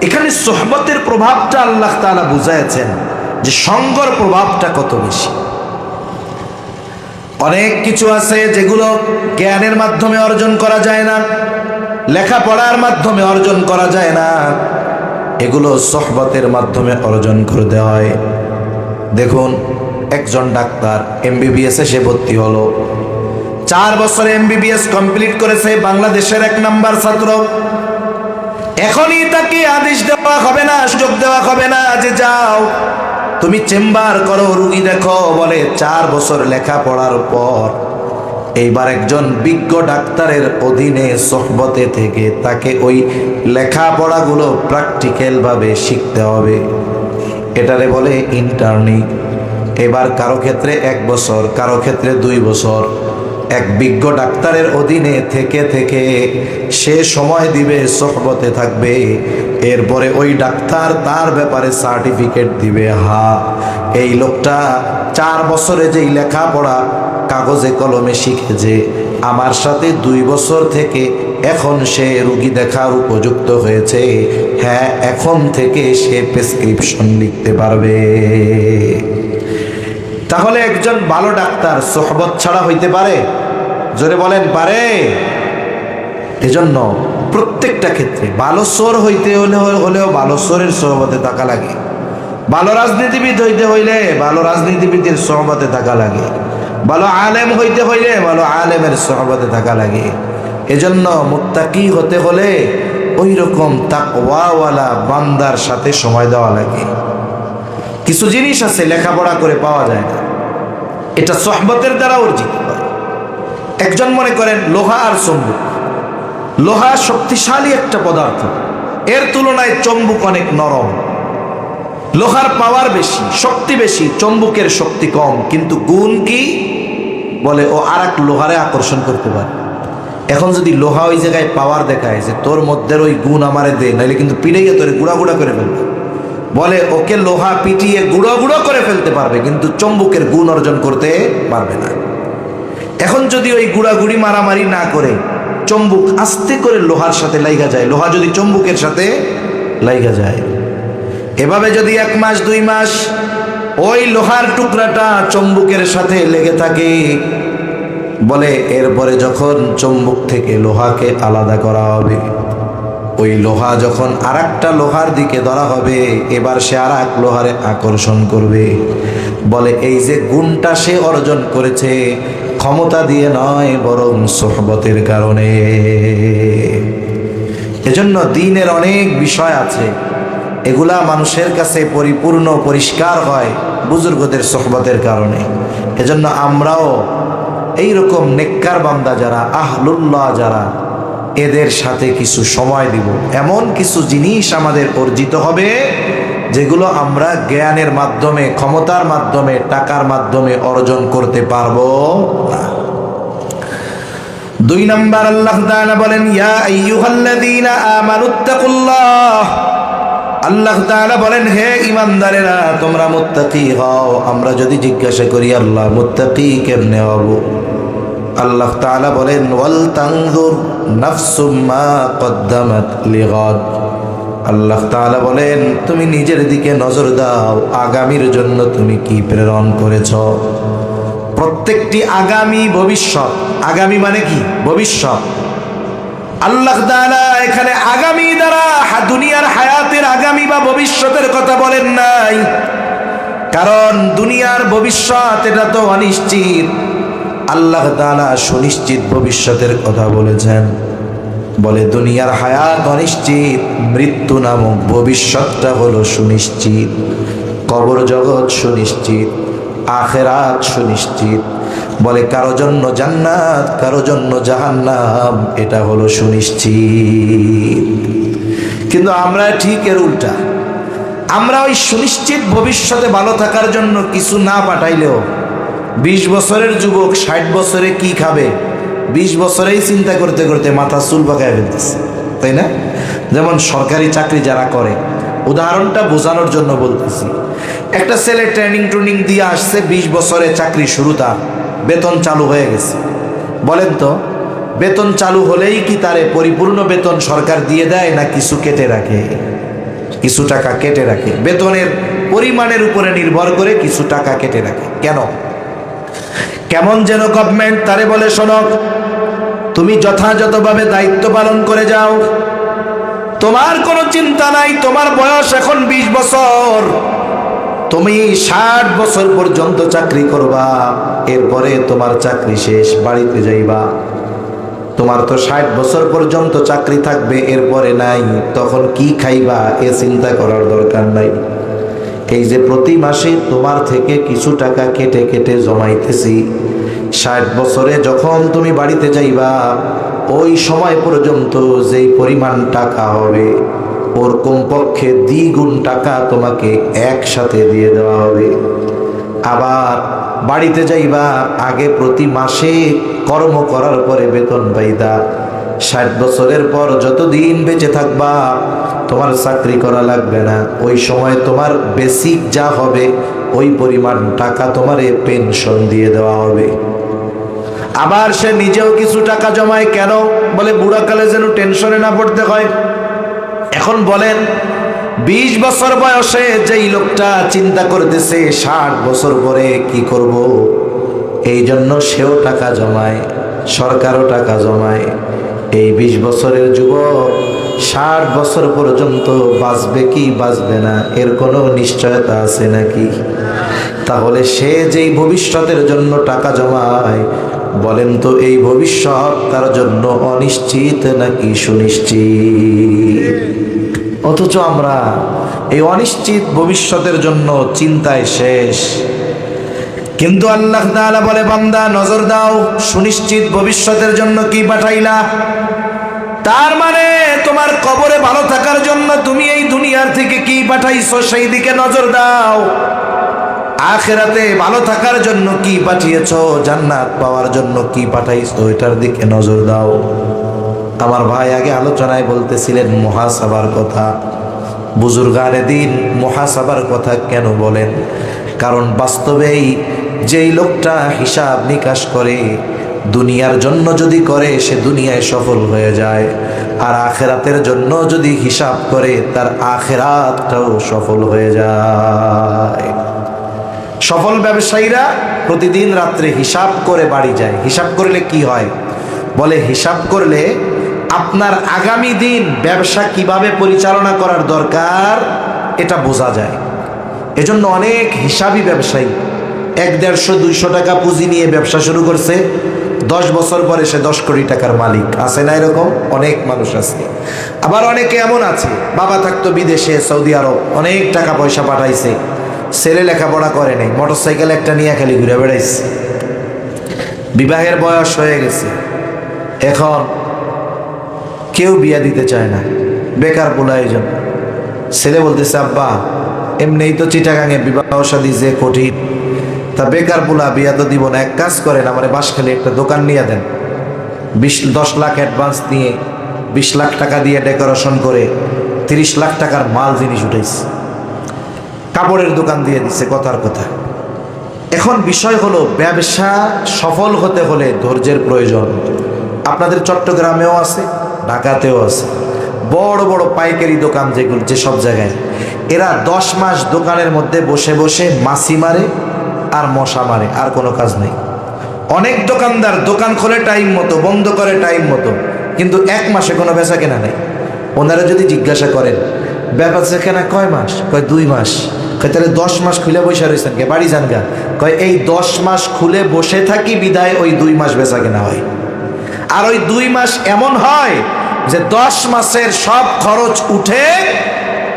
এখানে সোহবতের প্রভাবটা আল্লাহ তাআলা বুঝাইছেন যে সঙ্গর প্রভাবটা কত বেশি। অনেক কিছু আছে যেগুলো জ্ঞানের মাধ্যমে অর্জন করা যায় না, লেখাপড়ার মাধ্যমে অর্জন করা যায় না, এগুলো সোহবতের মাধ্যমে অর্জন করতে হয়। দেখুন, একজন ডাক্তার MBBS সে ভর্তি হলো, 4 বছরে MBBS কমপ্লিট করেছে, বাংলাদেশের 1 নাম্বার ছাত্র। এখনই তাকে আদেশ দেওয়া হবে না, সুযোগ দেওয়া হবে না যে যাও তুমি চেম্বার করো, রুগী দেখো। বলে 4 বছর লেখাপড়ার পর এইবার একজন বিজ্ঞ ডাক্তারের অধীনে সোহবতে থেকে তাকে ওই লেখাপড়াগুলো প্র্যাকটিক্যাল ভাবে শিখতে হবে। এটারে বলে ইন্টার্নি। এবার কারো ক্ষেত্রে 1 বছর, কারো ক্ষেত্রে 2 বছর, এক বিজ্ঞ ডাক্তারের অধীনে থেকে থেকে সে সময় দিবে, সোহবতে থাকবে। এরপরে ওই ডাক্তার তার ব্যাপারে সার্টিফিকেট দিবে, এই লোকটা 4 বছরে যেই লেখাপড়া কাগজে কলমে শিখেছে, আমার সাথে 2 বছর থেকে এখন সে রোগী দেখার উপযুক্ত হয়েছে। হ্যাঁ, এখন থেকে সে প্রেসক্রিপশন লিখতে পারবে। তাহলে একজন ভালো ডাক্তার সোহবত ছাড়া হইতে পারে? জোরে বলেন, পারে? এজন্য প্রত্যেকটা ক্ষেত্রে ভালো সোর হইতে হলেও ভালো সোরের সোহবতে থাকা লাগে। ভালো রাজনীতিবিদ হইতে হইলে ভালো রাজনীতিবিদের সোহবতে থাকা লাগে। ভালো আলেম হইতে হইলে ভালো আলেমের সোহবতে থাকা লাগে। এজন্য মুত্তাকি হতে হলে ওই রকম তাকওয়াওয়ালা বান্দার সাথে সময় দেওয়া লাগে। কিছু জিনিস আছে লেখাপড়া করে পাওয়া যায় না, এটা সোহবতের দ্বারা অর্জিত হয়। একজন মনে করেন লোহা আর চুম্বক, লোহা শক্তিশালী একটা পদার্থ, এর তুলনায় চুম্বক অনেক নরম। লোহার পাওয়ার বেশি, শক্তি বেশি, চুম্বকের শক্তি কম, কিন্তু গুণ কি? বলে ও আর এক লোহারে আকর্ষণ করতে পারে। এখন যদি লোহা ওই জায়গায় পাওয়ার দেখায় যে তোর মধ্যে ওই গুণ আমারে দে, নাহলে কিন্তু পিড়াইয়া তোরে গুঁড়া গুঁড়া করে ফেলবে, বলে ওকে লোহা পিটিয়ে গুঁড়ো গুঁড়ো করে ফেলতে পারবে, কিন্তু চুম্বকের গুণ অর্জন করতে পারবে না। এখন যদি ওই গুড়াগুড়ি মারামারি না করে চুম্বক আস্তে করে লোহার সাথে লাইগা যায়, লোহা যদি চুম্বকের সাথে লাইগা যায়, এভাবে যদি 1 মাস 2 মাস ওই লোহার টুকরাটা চুম্বকের সাথে লেগে থাকে, বলে এরপরে যখন চুম্বক থেকে লোহাকে আলাদা করা হবে, ওই লোহা যখন আরেকটা লোহার দিকে ধরা হবে, এবার সে আর এক লোহারে আকর্ষণ করবে। বলে এই যে গুণটা সে অর্জন করেছে ক্ষমতা দিয়ে নয়, বরং সোহবতের কারণে। এজন্য দ্বীনের অনেক বিষয় আছে, এগুলা মানুষের কাছে পরিপূর্ণ পরিষ্কার হয় বুজুর্গদের সোহবতের কারণে। এজন্য আমরাও এইরকম নেককার বান্দা যারা, আহলুল্লাহ যারা, এদের সাথে কিছু সময় দিব। এমন কিছু জিনিস আমাদের অর্জিত হবে যেগুলো আমরা জ্ঞানের মাধ্যমে, ক্ষমতার মাধ্যমে, টাকার মাধ্যমে অর্জন করতে পারবো না। 2 নাম্বার, আল্লাহ তাআলা বলেন ইয়া আইয়ুহাল্লাযীনা আমানুত্তাকুল্লাহ। আল্লাহ তাআলা বলেন হে ঈমানদারেরা তোমরা মুত্তাকি হও। আমরা যদি জিজ্ঞাসা করি আল্লাহ মুত্তাকি কেমনে হব, আল্লাহ তাআলা বলেন ওয়াল তানজুর নাফসুম মা কদ্দামাত লিগাদ। আল্লাহ তাআলা বলেন তুমি নিজের দিকে নজর দাও, আগামীর জন্য তুমি কি প্রেরণ করেছ। প্রত্যেকটি আগামী ভবিষ্যৎ, আগামী মানে কি? ভবিষ্যৎ। আল্লাহ তাআলা এখানে আগামী দ্বারা দুনিয়ার হায়াতের আগামী বা ভবিষ্যতের কথা বলেন নাই, কারণ দুনিয়ার ভবিষ্যৎ এটা তো অনিশ্চিত। আল্লাহ তাআলা সুনিশ্চিত ভবিষ্যতের কথা বলেছেন। বলে দুনিয়ার হায়াত অনিশ্চিত, মৃত্যু নামক ভবিষ্যৎটা হলো সুনিশ্চিত। কবর জগৎ সুনিশ্চিত, আখিরাত সুনিশ্চিত। বলে কারো জন্য জান্নাত, কারো জন্য জাহান্নাম, এটা হলো সুনিশ্চিত। কিন্তু আমরা ঠিক এর উল্টা, আমরা ওই সুনিশ্চিত ভবিষ্যতে ভালো থাকার জন্য কিছু না পাঠাইলেও 20 বছরের যুবক 60 বছরে কি খাবে 20 বছরেই চিন্তা করতে করতে মাথা চুল পাকায় ফেলতেছে, তাই না? যেমন সরকারি চাকরি যারা করে, উদাহরণটা বোঝানোর জন্য বলতেছি। একটা ছেলে ট্রেনিং দিয়ে আসছে, 20 বছরে চাকরি শুরু, তার বেতন চালু হয়ে গেছে। বলেন তো বেতন চালু হলেই কি তারে পরিপূর্ণ বেতন সরকার দিয়ে দেয়, না কিছু কেটে রাখে? কিছু টাকা কেটে রাখে, বেতনের পরিমাণের উপরে নির্ভর করে কিছু টাকা কেটে রাখে। কেন? কেমন যেন গভর্নমেন্ট তারে বলে শোনো, তুমি যথাযথভাবে দায়িত্ব পালন করে যাও, তোমার কোনো চিন্তা নাই, তোমার বয়স এখন 20 বছর, তুমি 60 বছর পর্যন্ত চাকরি করবা, এরপরে তোমার চাকরি শেষ, বাড়িতে যাইবা। তোমার তো 60 বছর পর্যন্ত চাকরি থাকবে, এরপরে নাই, তখন কি খাইবা এ চিন্তা করার দরকার নাই। এই যে প্রতি মাসে তোমার থেকে কিছু টাকা কেটে কেটে জমাইতেছি, 60 বছরে যখন তুমি বাড়িতে যাইবা, ওই সময় পর্যন্ত যেই পরিমাণ টাকা হবে ওর কমপক্ষে দ্বিগুণ টাকা তোমাকে একসাথে দিয়ে দেওয়া হবে। আবার বাড়িতে যাইবা, আগে প্রতি মাসে কর্ম করার পরে বেতন পাইতা। 60 বছরের পর যতদিন বেঁচে থাকবা তোমার চাকরি করা লাগবে না, ওই সময় তোমার বেসিক যা হবে ওই পরিমাণ টাকা তোমারে পেনশন দিয়ে দেওয়া হবে। আবার সে নিজেও কিছু টাকা জমায়, কেন? বলে বুড়াকালে যেন টেনশনে না পড়তে হয়। এখন বলেন 20 বছর বয়সে যেই লোকটা চিন্তা করতেছে 60 বছর পরে কি করব, এই জন্য সেও টাকা জমায়, সরকারও টাকা জমায়। এই 20 বছরের যুবক 60 বছর পর্যন্ত বাঁচবে কি বাঁচবে না এর কোনো নিশ্চয়তা আছে নাকি? তাহলে সে যেই ভবিষ্যতের জন্য টাকা জমায়, বলেন তো এই ভবিষ্যৎ তার জন্য অনিশ্চিত নাকি সুনিশ্চিত? অথচ আমরা এই অনিশ্চিত ভবিষ্যতের জন্য চিন্তায় শেষ। কিন্তু আল্লাহ তাআলা বলে, বান্দা নজর দাও, সুনিশ্চিত ভবিষ্যতের জন্য কি পাঠাইলা? তার মানে তোমার কবরে ভালো থাকার জন্য তুমি এই দুনিয়ার থেকে কি পাঠাইছো সেই দিকে নজর দাও। আখিরাতে ভালো থাকার জন্য কি পাঠিয়েছো, জান্নাত পাওয়ার জন্য কি পাঠাইছো এটার দিকে নজর দাও। আমার ভাই আগে আলোচনায় বলতেছিলেন মুহাসাবার কথা। বুজুর্গানে দিন মুহাসাবার কথা কেন বলেন? কারণ বাস্তবেই যেই লোকটা হিসাব নিকাশ করে, দুনিয়ার জন্য যদি করে সে দুনিয়ায় সফল হয়ে যায়, আর আখেরাতের জন্য যদি হিসাব করে তার আখেরাতটাও সফল হয়ে যায়। সফল ব্যবসায়ীরা প্রতিদিন রাত্রে হিসাব করে বাড়ি যায়। হিসাব করলে কি হয়? বলে হিসাব করলে আপনার আগামী দিন ব্যবসা কিভাবে পরিচালনা করার দরকার এটা বোঝা যায়। এজন্য অনেক হিসাবী ব্যবসায়ী 100-150-200 টাকা পুঁজি নিয়ে ব্যবসা শুরু করছে, 10 বছর পরে সে 10 কোটি টাকার মালিক। আছে না এরকম? অনেক মানুষ আছে। আবার অনেকে এমন আছে, বাবা থাকতো বিদেশে, সৌদি আরব, অনেক টাকা পয়সা পাঠাইছে, ছেলে লেখাপড়া করে নাই, মোটরসাইকেল একটা নিয়ে খালি ঘুরে বেড়াইছে। বিবাহের বয়স হয়ে গেছে, এখন কেউ বিয়া দিতে চায় না, বেকার পোলায়োজন। ছেলে বলতেছে, আব্বা এমনিই তো চিটাগাঙে বিবাহ শাদী যে কঠিন, তা বেকার পোলা বিয়া তো দিব না, এক কাজ করেন আমার বাঁশখালী একটা দোকান নিয়ে দেন। 10 লাখ অ্যাডভান্স নিয়ে 20 লাখ টাকা দিয়ে ডেকোরেশন করে 30 লাখ টাকার মাল জিনিস উঠাইছে, কাপড়ের দোকান দিয়ে দিচ্ছে, কথার কথা। এখন বিষয় হলো ব্যবসা সফল হতে হলে ধৈর্যের প্রয়োজন। আপনাদের চট্টগ্রামেও আছে, ঢাকাতেও আছে, বড় বড় পাইকারি দোকান যেগুলো, যে সব জায়গায় এরা 10 মাস দোকানের মধ্যে বসে বসে মাছি মারে আর মশা মারে, আর কোনো কাজ নেই। অনেক দোকানদার দোকান খোলে টাইম মতো, বন্ধ করে টাইম মতো, কিন্তু 1 মাসে কোনো বেচা কেনা নেই। ওনারা যদি জিজ্ঞাসা করেন বেচা কেনা কয় মাস, কয় 2 মাস। কয় তাহলে 10 মাস খুলে বসে রয়েছেন কে, বাড়ি যান গা। কয় এই 10 মাস খুলে বসে থাকি বিদায় ওই 2 মাস বেচা কেনা হয়। আর ওই 2 মাস এমন হয় যে 10 মাসের সব খরচ উঠে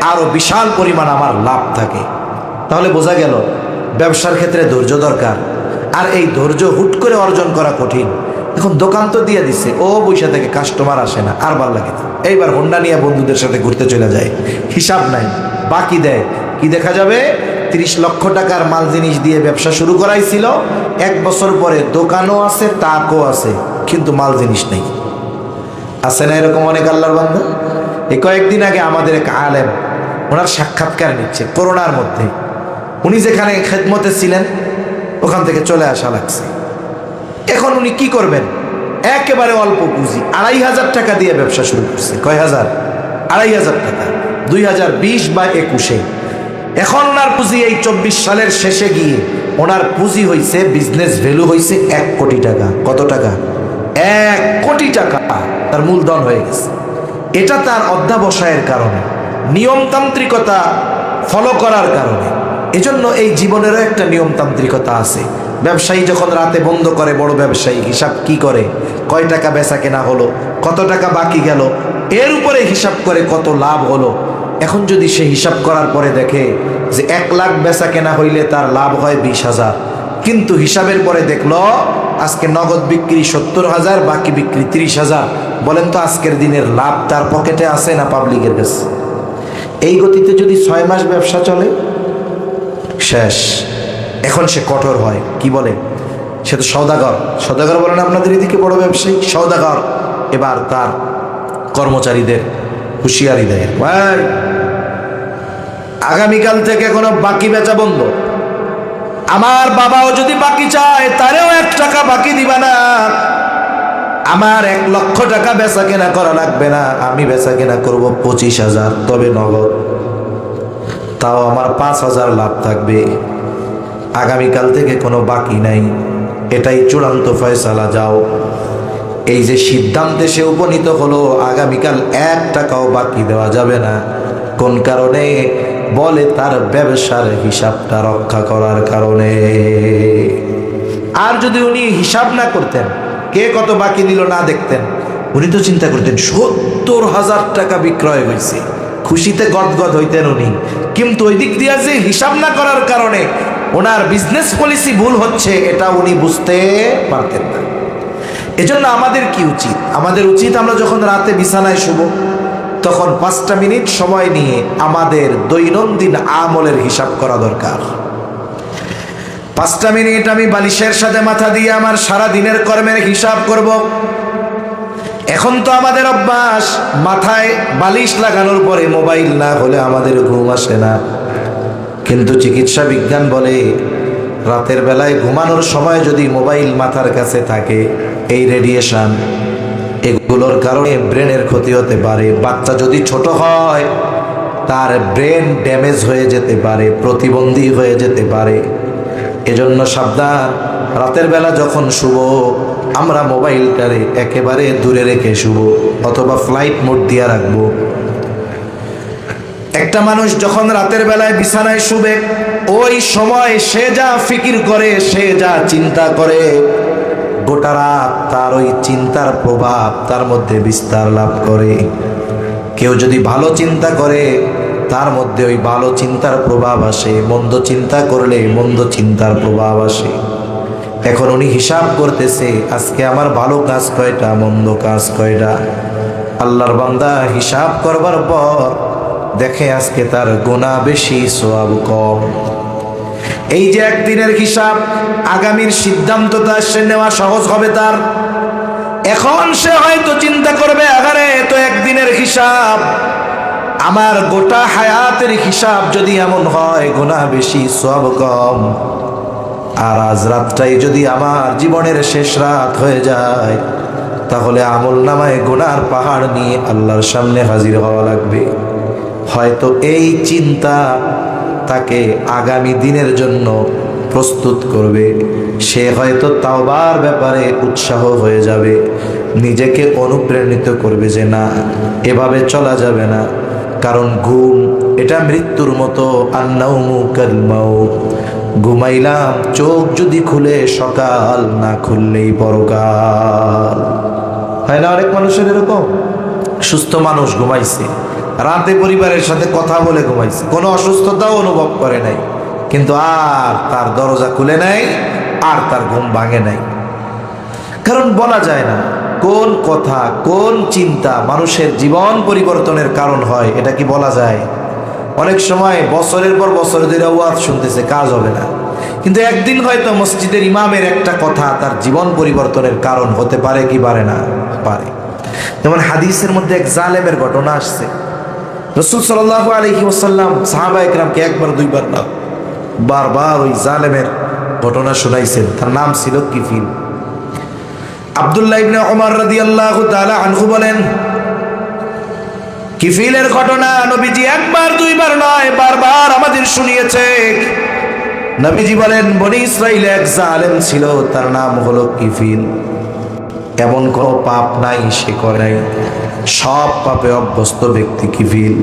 আরো বিশাল পরিমাণ আমার লাভ থাকে। তাহলে বোঝা গেল ব্যবসার ক্ষেত্রে ধৈর্য দরকার, আর এই ধৈর্য হুট করে অর্জন করা কঠিন। এখন দোকান তো দিয়ে দিচ্ছে, ও বৈশা থেকে কাস্টমার আসে না, আর ভাল লাগে। এইবার হোন্ডা নিয়ে বন্ধুদের সাথে ঘুরতে চলে যায়, হিসাব নাই, বাকি দেয়। কি দেখা যাবে? 30 লক্ষ টাকার মাল জিনিস দিয়ে ব্যবসা শুরু করাইছিল, 1 বছর পরে দোকানও আছে, টাকও আছে, কিন্তু মাল জিনিস নেই। আছে না এরকম অনেক আল্লাহর বান্দা? এই কয়েকদিন আগে আমাদের এক আলেম, ওনার সাক্ষাৎকার নিচ্ছে করোনার মধ্যে। উনি যেখানে খেদমতে ছিলেন ওখান থেকে চলে আসা লাগছে। এখন উনি কি করবেন? একেবারে অল্প পুঁজি 2,500 টাকা দিয়ে ব্যবসা শুরু করছে। কয় হাজার? 2,500 টাকা, 2020 বা 21-এ। এখন ওনার পুঁজি এই 24 সালের শেষে গিয়ে ওনার পুঁজি হয়েছে, বিজনেস ভ্যালু হয়েছে 1 কোটি টাকা। কত টাকা? 1 কোটি টাকা তার মূলধন হয়ে গেছে। এটা তার অধ্যাবসায়ের কারণে, নিয়মতান্ত্রিকতা ফলো করার কারণে। এজন্য এই জীবনেরও একটা নিয়মতান্ত্রিকতা আছে। ব্যবসায়ী যখন রাতে বন্ধ করে, বড় ব্যবসায়ী হিসাব কি করে, কয় টাকা বেচা কেনা হলো, কত টাকা বাকি গেল, এর উপরে হিসাব করে কত লাভ হলো। এখন যদি সে হিসাব করার পরে দেখে যে 1 লাখ বেচা কেনা হইলে তার লাভ হয় 20,000, কিন্তু হিসাবের পরে দেখলো আজকে নগদ বিক্রি 70,000, বাকি বিক্রি 30,000, বলেন তো আজকের দিনের লাভ তার পকেটে আছে না পাবলিকের কাছে? এই গতিতে যদি 6 মাস ব্যবসা চলে, শেষ। এখন সে কঠোর হয়, কি বলে, সে তো সওদাগর, সওদাগর বলেন আপনাদের এদিকে বড় ব্যবসায়ী, সওদাগর। এবার তার কর্মচারীদের হুঁশিয়ারি দেয়, ভাই আগামীকাল থেকে কোনো বাকি বেচা বন্ধ। আমার বাবাও যদি বাকি চায় তারেও 1 টাকা বাকি দিবা না। আমার 1 লক্ষ টাকা বেচা কেনা করা লাগবে না, আমি বেচা কেনা করবো 25,000, তবে নগদ, তাও আমার 5,000 লাভ থাকবে। আগামীকাল থেকে কোনো বাকি নাই, এটাই চূড়ান্ত ফয়সালা, যাও। এই যে সিদ্ধান্তে সে উপনীত হলো, আগামীকাল 1 টাকাও বাকি দেওয়া যাবে না। কোন কারণে? বলে তার ব্যবসার হিসাবটা রক্ষা করার কারণে। আর যদি উনি হিসাব না করতেন, কে কত বাকি দিল না দেখতেন, উনি তো চিন্তা করতেন 70,000 টাকা বিক্রয় হয়েছে, খুশিতে গদগদ হইতেন উনি। কিন্তু ওই দিক দিয়ে যে হিসাব না করার কারণে ওনার বিজনেস পলিসি ভুল হচ্ছে, এটা উনি বুঝতে পারতেন না। এজন্য আমাদের কি উচিত? আমাদের উচিত আমরা যখন রাতে বিছানায় শুব তখন 5টা মিনিট সময় নিয়ে আমাদের দৈনন্দিন আমলের হিসাব করা দরকার। 5টা মিনিট আমি বালিশের সাথে মাথা দিয়ে আমার সারা দিনের কর্মের হিসাব করব। এখন তো আমাদের অভ্যাস, মাথায় বালিশ লাগানোর পরে মোবাইল না হলে আমাদের ঘুম আসে না। কিন্তু চিকিৎসা বিজ্ঞান বলে রাতের বেলায় ঘুমানোর সময় যদি মোবাইল মাথার কাছে থাকে, এই রেডিয়েশন, এগুলোর কারণে ব্রেনের ক্ষতি হতে পারে। বাচ্চা যদি ছোট হয় তার ব্রেন ড্যামেজ হয়ে যেতে পারে, প্রতিবন্ধী হয়ে যেতে পারে। এজন্য সাবধান, রাতের বেলা যখন শুব আমরা মোবাইলটারে একেবারে দূরে রেখে শুব, অথবা ফ্লাইট মোড দিয়ে রাখবো। একটা মানুষ যখন রাতের বেলায় বিছানায় শুবে, ওই সময় সে যা ফিকির করে, সে যা চিন্তা করে, গোটা রাত তার ওই চিন্তার প্রভাব তার মধ্যে বিস্তার লাভ করে। কেউ যদি ভালো চিন্তা করে তার মধ্যে ওই ভালো চিন্তার প্রভাব আসে, মন্দ চিন্তা করলে মন্দ চিন্তার প্রভাব আসে। এখন উনি হিসাব করতেছে, আজকে আমার ভালো কাজ কয়টা, মন্দ কাজ কয়টা। আল্লাহর বান্দা হিসাব করবার পর দেখে আজকে তার গুনাহ বেশি, সওয়াব কম। এই যে একদিনের হিসাব, আগামীর সিদ্ধান্তটা সে নেওয়া সহজ হবে তার। এখন সে হয়তো চিন্তা করবে, আগারে তো একদিনের হিসাব, আমার গোটা হায়াতের হিসাব যদি এমন হয়, গুনাহ বেশি সওয়াব কম। আর আজ রাতটাই যদি আমার জীবনের শেষ রাত হয়ে যায়, তাহলে আমল নামায় গুনার পাহাড় নিয়ে আল্লাহর সামনে হাজির হওয়া লাগবে। হয়তো এই চিন্তা তাকে আগামী দিনের জন্য প্রস্তুত করবে। সে হয়তো তাওবার ব্যাপারে উৎসাহ হয়ে যাবে, নিজেকে অনুপ্রাণিত করবে যে না, এভাবে চলা যাবে না। কারণ ঘুম এটা মৃত্যুর মতো, আন্নাউমু কাল মাউত। ঘুমাইলাম, চোখ যদি খুলে সকাল, না খুললেই পরকাল। হয় না অনেক মানুষের এরকম? সুস্থ মানুষ ঘুমাইছে, রাতে পরিবারের সাথে কথা বলে ঘুমাইছে, কোনো অসুস্থতাও অনুভব করে নাই, কিন্তু আর তার দরজা খুলে নাই, আর তার ঘুম ভাঙে নাই। কারণ বলা যায় না কোন কথা, কোন চিন্তা মানুষের জীবন পরিবর্তনের কারণ হয়, এটা কি বলা যায়? অনেক সময় বছরের পর বছর ধরে ওয়াজ শুনতেছে, কাজ হবে না, কিন্তু একদিন হয়তো মসজিদের ইমামের একটা কথা তার জীবন পরিবর্তনের কারণ হতে পারে কি পারে না? পারে। যেমন হাদিসের মধ্যে এক জালেমের ঘটনা আসছে। রাসূল সাল্লাল্লাহু আলাইহি ওয়াসাল্লাম সাহাবায়ে কেরামকে একবার দুইবার না, বারবার ওই জালেমের ঘটনা শোনাইছেন। তার নাম ছিল কিফিল। আব্দুল্লাহ ইবনে ওমর রাদিয়াল্লাহু তাআলা আনহু বলেন, কিফিলের ঘটনা নবীজি একবার দুইবার নয়, বারবার আমাদের শুনিয়েছে। নবীজি বলেন, বনি ইসরাইলে এক জালেম ছিল, তার নাম হলো কিফিল। এমন কোনো পাপ নাই সে করে নাই, সব পাপে অভ্যস্ত ব্যক্তি কিফিল।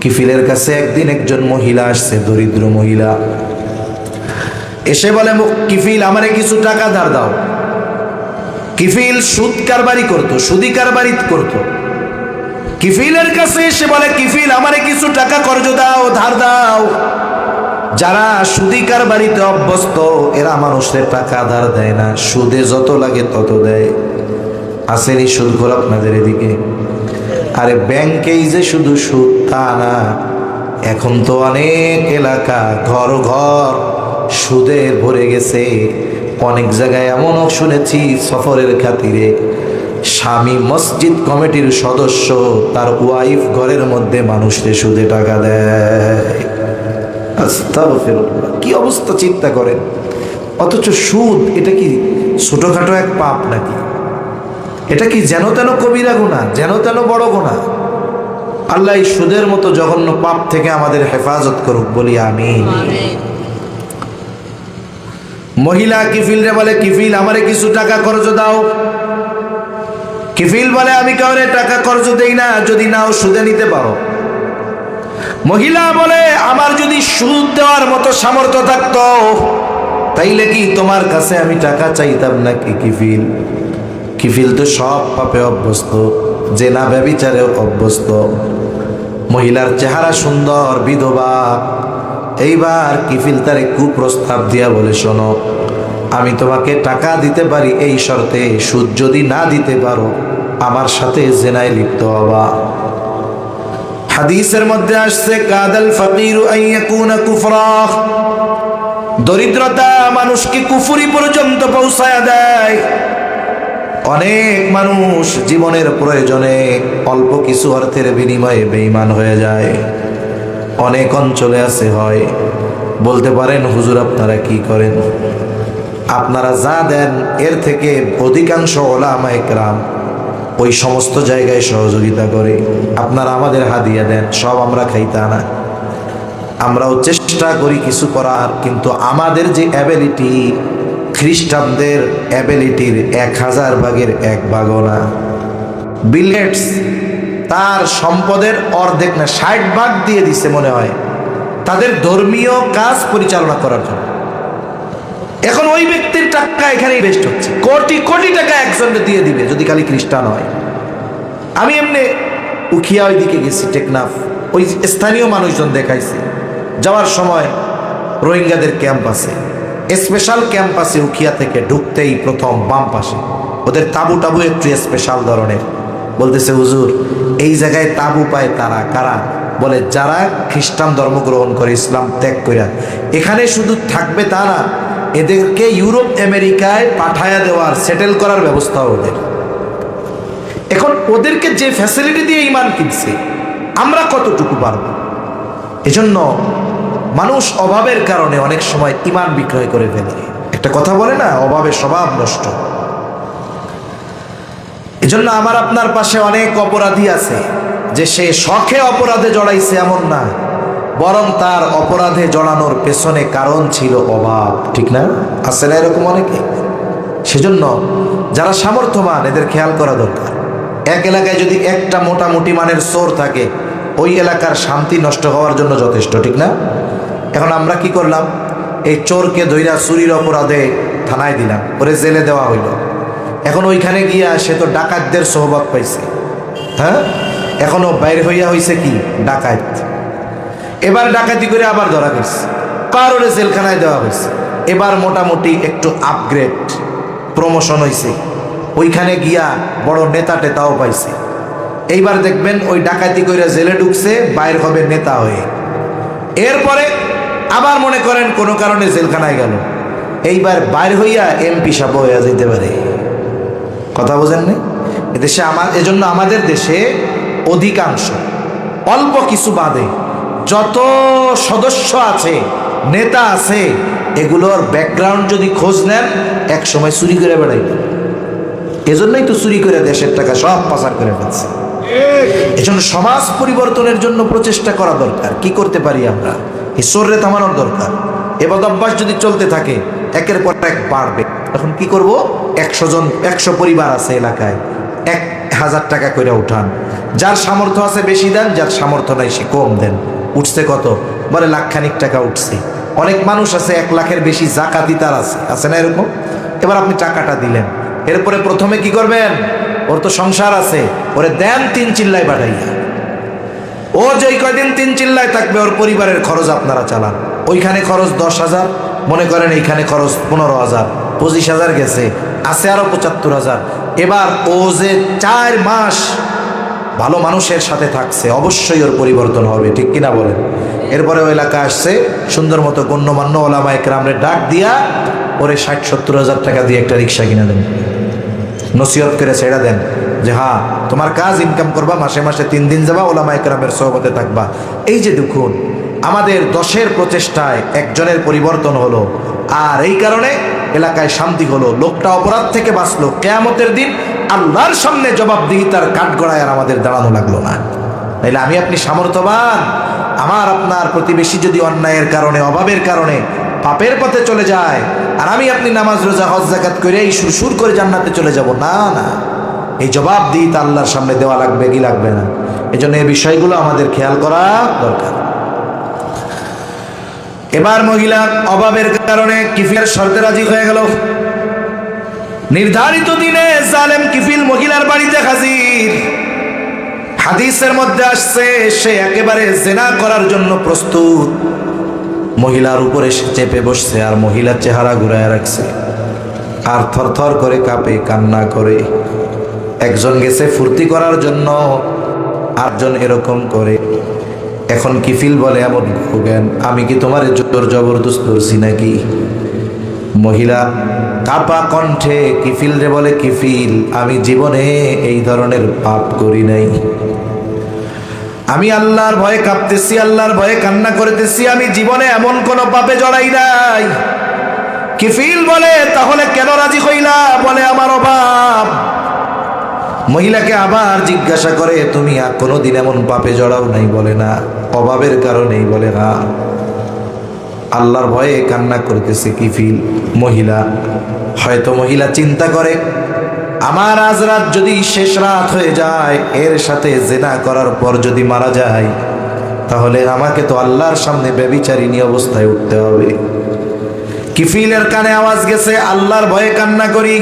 কিফিলের কাছে একদিন একজন মহিলা আসছে, দরিদ্র মহিলা। এসে বলে, কিফিল আমারে কিছু টাকা ধার দাও। কিফিল সুদ কারবারি করতো, সুদি কারবারি করতো। কিফিলের কাছে এসে বলে, কিফিল আমারে কিছু টাকা কর্জ দাও, ধার দাও। যারা সুদি কারবারিতে অভ্যস্ত এরা মানুষের টাকা ধার দেয় না, সুদে যত লাগে তত দেয়। আসেনি সুদখোর আপনাদের এদিকে? আরে ব্যাংকেই যে শুধু সুদ তা না, এখন তো অনেক এলাকা ঘর ঘর সুদে ভরে গেছে। অনেক জায়গায় এমনও শুনেছি সফরের খাতিরে স্বামী মসজিদ কমিটির সদস্য, তার ওয়াইফ ঘরের মধ্যে মানুষকে সুদে টাকা দেয়। আস্তাগফিরুল্লাহ, কি অবস্থা চিন্তা করেন। অথচ সুদ এটা কি ছোটখাটো এক পাপ নাকি? এটা কি যেন তেন কবিরা গুনাহ, যেন তেন বড় গুনাহ? আল্লাহ এই সুদের মতো জঘন্য পাপ থেকে আমাদের হেফাজত করুক, বলি আমিন। মহিলা কিফিল রে বলে, কিফিল আমারে কিছু টাকা কর্জ দাও। কিফিল বলে, আমি কাউরে টাকা কর্জ দেই না, যদি নাও সুদে নিতে পারো। মহিলা বলে, আমার যদি সুদ দেওয়ার মতো সামর্থ্য থাকতো তাইলে কি তোমার কাছে আমি টাকা চাইতাম নাকি? কিফিল কিফিল তো সব পাপে অভ্যস্ত, জেনা ব্যভিচারেও অভ্যস্ত। মহিলার চেহারা সুন্দর, বিধবা। এইবার কিফিল তারে কুপ্রস্তাব দিয়া বলে, শোনো, আমি তোমাকে টাকা দিতে পারি এই শর্তে, সুদ যদি না দিতে পারো আমার সাথে জেনায় লিপ্ত হবা। হাদিসের মধ্যে আসছে, কাদাল ফাকিরু আন ইয়াকুনা কুফরা, দরিদ্রতা মানুষকে কুফরি পর্যন্ত পৌঁছায় দেয়। অনেক মানুষ জীবনের প্রয়োজনে অল্প কিছু অর্থের বিনিময়ে বেঈমান হয়ে যায়। অনেক অঞ্চলে আছে হয়। বলতে পারেন, হুজুর আপনারা কি করেন? আপনারা যা দেন এর থেকে অধিকাংশ উলামায়ে কেরাম ওই সমস্ত জায়গায় সহযোগিতা করে। আপনারা আমাদের হাদিয়া দেন, সব আমরা খাইতা না। আমরাও চেষ্টা করি কিছু করার, কিন্তু আমাদের যে অ্যাবিলিটি খ্রিস্টানদের অ্যাবিলিটির 1000 ভাগের 1 ভাগও না। বিল গেটস তার সম্পদের অর্ধেক না 60 ভাগ দিয়ে দিছে মনে হয় তাদের ধর্মীয় কাজ পরিচালনা করার জন্য। এখন ওই ব্যক্তির টাকা এখানে ইনভেস্ট হচ্ছে, কোটি কোটি টাকা একজনকে দিয়ে দিবে যদি খালি খ্রিস্টান হয়। আমি এমনি উখিয়া ওই দিকে গেছি, টেকনাফ, ওই স্থানীয় মানুষজন দেখাইছি। যাওয়ার সময় রোহিঙ্গাদের ক্যাম্প আছে, স্পেশাল ক্যাম্প আছে। উখিয়া থেকে ঢুকতেই প্রথম বাম পাশে ওদের তাবু টাবু একটু স্পেশাল ধরনের। বলতেছে, হুজুর এই জায়গায় তাবু পায় তারা কারা? বলে, যারা খ্রিস্টান ধর্ম গ্রহণ করে, ইসলাম ত্যাগ করে এখানে শুধু থাকবে তা না, এদেরকে ইউরোপ আমেরিকায় পাঠায়া দেওয়ার, সেটেল করার ব্যবস্থা ওদের। এখন ওদেরকে যে ফ্যাসিলিটি দিয়ে ইমান কিনছে, আমরা কতটুকু পারবো? এজন্য মানুষ অভাবের কারণে অনেক সময় ইমান বিক্রয় করে ফেলে। একটা কথা বলে না, অভাবে স্বভাব নষ্ট। এজন্য আমার আপনার পাশে অনেক অপরাধী আছে যে সে শখে অপরাধে জড়াইছে এমন না, বরং তার অপরাধে জড়ানোর পেছনে কারণ ছিল অভাব। ঠিক না? আছে না এরকম অনেকে? সেজন্য যারা সামর্থ্যবান এদের খেয়াল করা দরকার। এক এলাকায় যদি একটা মোটামুটি মানের চোর থাকে, ওই এলাকার শান্তি নষ্ট হওয়ার জন্য যথেষ্ট। ঠিক না? এখন আমরা কি করলাম? এই চোরকে ধইরা চুরির অপরাধে থানায় দিলাম, ওরে জেলে দেওয়া হইল। এখন ওইখানে গিয়া সে তো ডাকাতদের সোহবত পাইছে। হ্যাঁ, এখনো বাইরে হইয়া হইছে কি ডাকাত। এবার ডাকাতি করে আবার ধরা গেছে, আবার ওরে জেলখানায় দেওয়া হয়েছে। এবার মোটামুটি একটু আপগ্রেড, প্রমোশন হয়েছে, ওইখানে গিয়া বড় নেতা টেতাও পাইছে। এইবার দেখবেন ওই ডাকাতি করে জেলে ঢুকছে, বাইর হবে নেতা হয়ে। এরপরে আবার মনে করেন কোনো কারণে জেলখানায় গেল, এইবার বাইর হইয়া এমপি সাহেব হইয়া যেতে পারে। কথা বোঝেন না? এদেশে এজন্য আমাদের দেশে অধিকাংশ, অল্প কিছু বাদে যত সদস্য আছে, নেতা আছে, এগুলোর ব্যাকগ্রাউন্ড যদি খোঁজ নেন, এক সময় চুরি করে বেড়াইত। এজন্যই তো চুরি করে দেশের টাকা সব পাচার করে ফেলছে। এজন্য সমাজ পরিবর্তনের জন্য প্রচেষ্টা করা দরকার। কি করতে পারি আমরা? এই চোররে থামানোর দরকার। এবার অভ্যাস যদি চলতে থাকে, একের পর এক বাড়বে। এখন কি করব? 100 জন, 100 পরিবার আছে এলাকায়, 1000 টাকা করে উঠান। যার সামর্থ্য আছে বেশি দেন, যার সামর্থ্য নাই সে কম দেন। উঠছে কত? বলে লাখখানিক টাকা উঠছে। অনেক মানুষ আছে 1 লাখের বেশি জাকাতি তার আছে না এরকম? এবার আপনি টাকাটা দিলেন, এরপরে প্রথমে কি করবেন? ওর তো সংসার আছে, ওরে দেন 3 চিল্লায় পাঠাইয়া। ও যেই কয়দিন 3 চিল্লায় থাকবে, ওর পরিবারের খরচ আপনারা চালান। ওইখানে খরচ 10,000, মনে করেন এইখানে খরচ 15,000, 25,000 গেছে, আছে আরো 75,000। এবার ও যে 4 মাস ভালো মানুষের সাথে থাকছে, অবশ্যই ওর পরিবর্তন হবে। ঠিক কিনা বলেন? এরপরে ওই এলাকা আসছে, সুন্দর মতো গণ্যমান্য ওলামায়ে কেরামরে ডাক দিয়া ওরে ৬০-৭০ হাজার টাকা দিয়ে একটা রিক্সা কিনে দেন, নসিহত করে ছেড়ে দেন যে হ্যাঁ তোমার কাজ ইনকাম করবা, মাসে মাসে 3 দিন যাবা, ওলামায়ে কেরামের সোহবতে থাকবা। এই যে দেখুন আমাদের 10-এর প্রচেষ্টায় একজনের পরিবর্তন হলো, আর এই কারণে এলাকায় শান্তি হলো, লোকটা অপরাধ থেকে বাঁচলো। কিয়ামতের দিন আল্লাহর সামনে জবাবদিহিতার কাঠগড়ায় আর আমাদের দাঁড়ানো লাগলো না। তাইলে আমি আপনি সামর্থ্যবান, আমার আপনার প্রতিবেশী যদি অন্যায়ের কারণে, অভাবের কারণে পাপের পথে চলে যায়, আর আমি আপনি নামাজ রোজা হজ যাকাত করে এই সুরসুর করে জান্নাতে চলে যাব, না না, এই জবাবদিহিতা আল্লাহর সামনে দেওয়া লাগবে কি লাগবে না? এই জন্য এই বিষয়গুলো আমাদের খেয়াল করা দরকার। এবার মহিলা অভাবের কারণে কিফিলের শর্তে রাজি হয়ে গেল। নির্ধারিত দিনে জালেম কিফিল মহিলার বাড়িতে হাজির। হাদিসের মধ্যে আসছে সে একেবারে জিনা করার জন্য প্রস্তুত। মহিলার উপরে সে চেপে বসছে, আর মহিলার চেহারা ঘুরায় রাখছে, আর থরথর করে কাঁপে, কান্না করে। একজন গেছে ফুর্তি করার জন্য, আরেকজন এরকম করে। এখন কিফিল বলে এমন জ্ঞান, আমি কি তোমার জোর জবরদস্ত করছি নাকি? মহিলা কাপা কণ্ঠে কিফিল রে বলে, কিফিল আমি জীবনে এই ধরনের পাপ করি নাই, আমি আল্লাহর ভয়ে কাঁপতেছি, আল্লাহর ভয়ে কান্না করতেছি, আমি জীবনে এমন কোন পাপে জড়াই নাই। কিফিল বলে তাহলে কেন রাজি হইলা? বলে আমার অভাব। মহিলাকে আবার জিজ্ঞাসা করে, তুমি কোনোদিন এমন পাপে জড়াও নাই? বলে না। অভাবের কারণেই? বলে না। আল্লাহর ভয়ে কান্না করতেছে কিফিল। মহিলা হয়তো মহিলা চিন্তা করে, আমার আজ রাত যদি শেষ রাত হয়ে যায়, এর সাথে জিনা করার পর যদি মারা যায়, তাহলে আমাকে তো আল্লাহর সামনে ব্যভিচারিণী অবস্থায় উঠতে হবে। কিফিলের কানে আওয়াজ গেছে, আল্লাহর ভয়ে কান্না করি।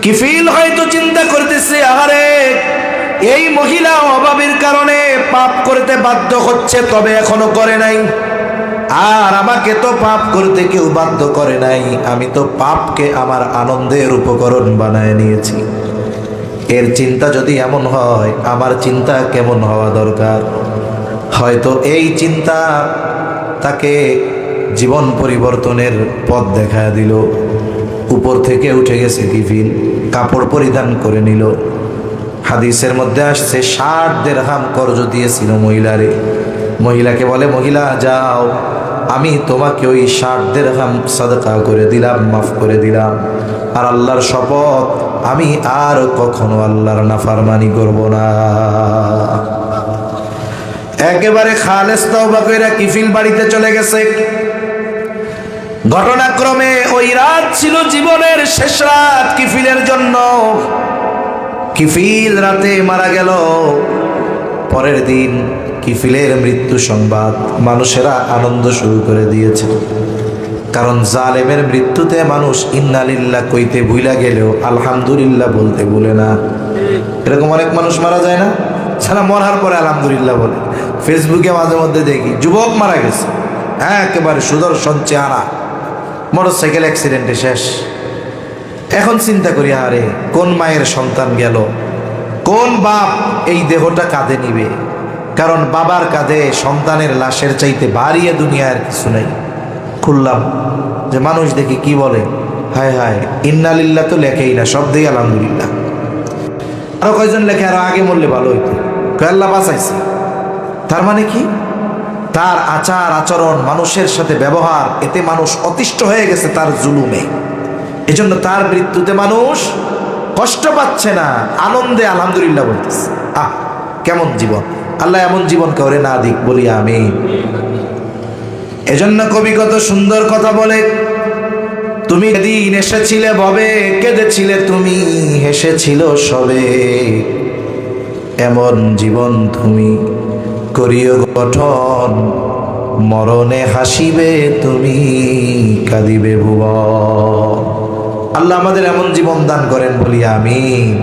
কিফিল হয়তো চিন্তা করতেছে, আরে এই মহিলা অভাবের কারণে পাপ করতে বাধ্য হচ্ছে, তবে এখনো করে নাই, আর আমাকে তো পাপ করতে কেউ বাধ্য করে নাই, আমি তো পাপকে আমার আনন্দের উপকরণ বানায় নিয়েছি। এর চিন্তা যদি এমন হয়, আমার চিন্তা কেমন হওয়া দরকার? হয়তো এই চিন্তা তাকে জীবন পরিবর্তনের পথ দেখায় দিল। উপর থেকে উঠে গেছে কিফিল, কাপড় পরিধান করে নিল। হাদিসের মধ্যে আসছে 60 দিরহাম কর্জ দিয়েছিল মহিলারে। মহিলাকে বলে, মহিলা যাও, আমি তোমাকে ওই 60 দিরহাম সাদকা করে দিলাম, মাফ করে দিলাম, আর আল্লাহর শপথ আমি আর কখনো আল্লাহর নাফরমানি করব না। একেবারে খালেস তওবা কইরা কিফিল বাড়িতে চলে গেছে। ঘটনাক্রমে ওই রাত ছিল জীবনের শেষ রাত কিফিলের জন্য। কিফিল রাতে মারা গেল। পরের দিন কিফিলের মৃত্যু সংবাদ মানুষেরা আনন্দ শুরু করে দিয়েছে, কারণ জালেমের মৃত্যুতে মানুষ ইন্না লিল্লাহ কইতে ভুলা গেলেও আলহামদুলিল্লাহ বলতে ভুলে না। এরকম অনেক মানুষ মারা যায় না, সারা মরার পরে আলহামদুলিল্লাহ বলে। ফেসবুকে মাঝে মধ্যে দেখি যুবক মারা গেছে, হ্যাঁ একেবারে সুদর্শন চেহারা, মোটরসাইকেল অ্যাক্সিডেন্টে শেষ। এখন চিন্তা করি, আরে কোন মায়ের সন্তান গেল, কোন বাপ এই দেহটা কাঁধে নিবে? কারণ বাবার কাঁধে সন্তানের লাশের চাইতে ভারী দুনিয়ার কিছু নেই। খুললাম যে মানুষ দেখি কি বলে, হায় হায় ইন্না লিল্লাহ তো লেখেই না, সব দিয়ে আলহামদুলিল্লাহ। আরো কয়জন লেখে আরো আগে মরলে ভালো হইতো, আল্লাহ বাঁচাইছে। তার মানে কি? তার আচার আচরণ, মানুষের সাথে ব্যবহার, এতে মানুষ অতিষ্ঠ হয়ে গেছে তার জুলুমে। এজন্য তার মৃত্যুতে মানুষ কষ্ট পাচ্ছে না, আনন্দে আলহামদুলিল্লাহ বলতেছে। কেমন জীবন! আল্লাহ এমন জীবন কাউরে না দিক, বলি আমিন। এজন্য কবি কত সুন্দর কথা বলে, তুমি যেদিন এসেছিলে ভবে, কেঁদেছিলে তুমি, হেসেছিল সবে, এমন জীবন তুমি করিও গঠন, মরণে হাসিবে তুমি, কাঁদিবে ভুবন। আল্লাহ আমাদের এমন জীবন দান করেন, বলি আমিন।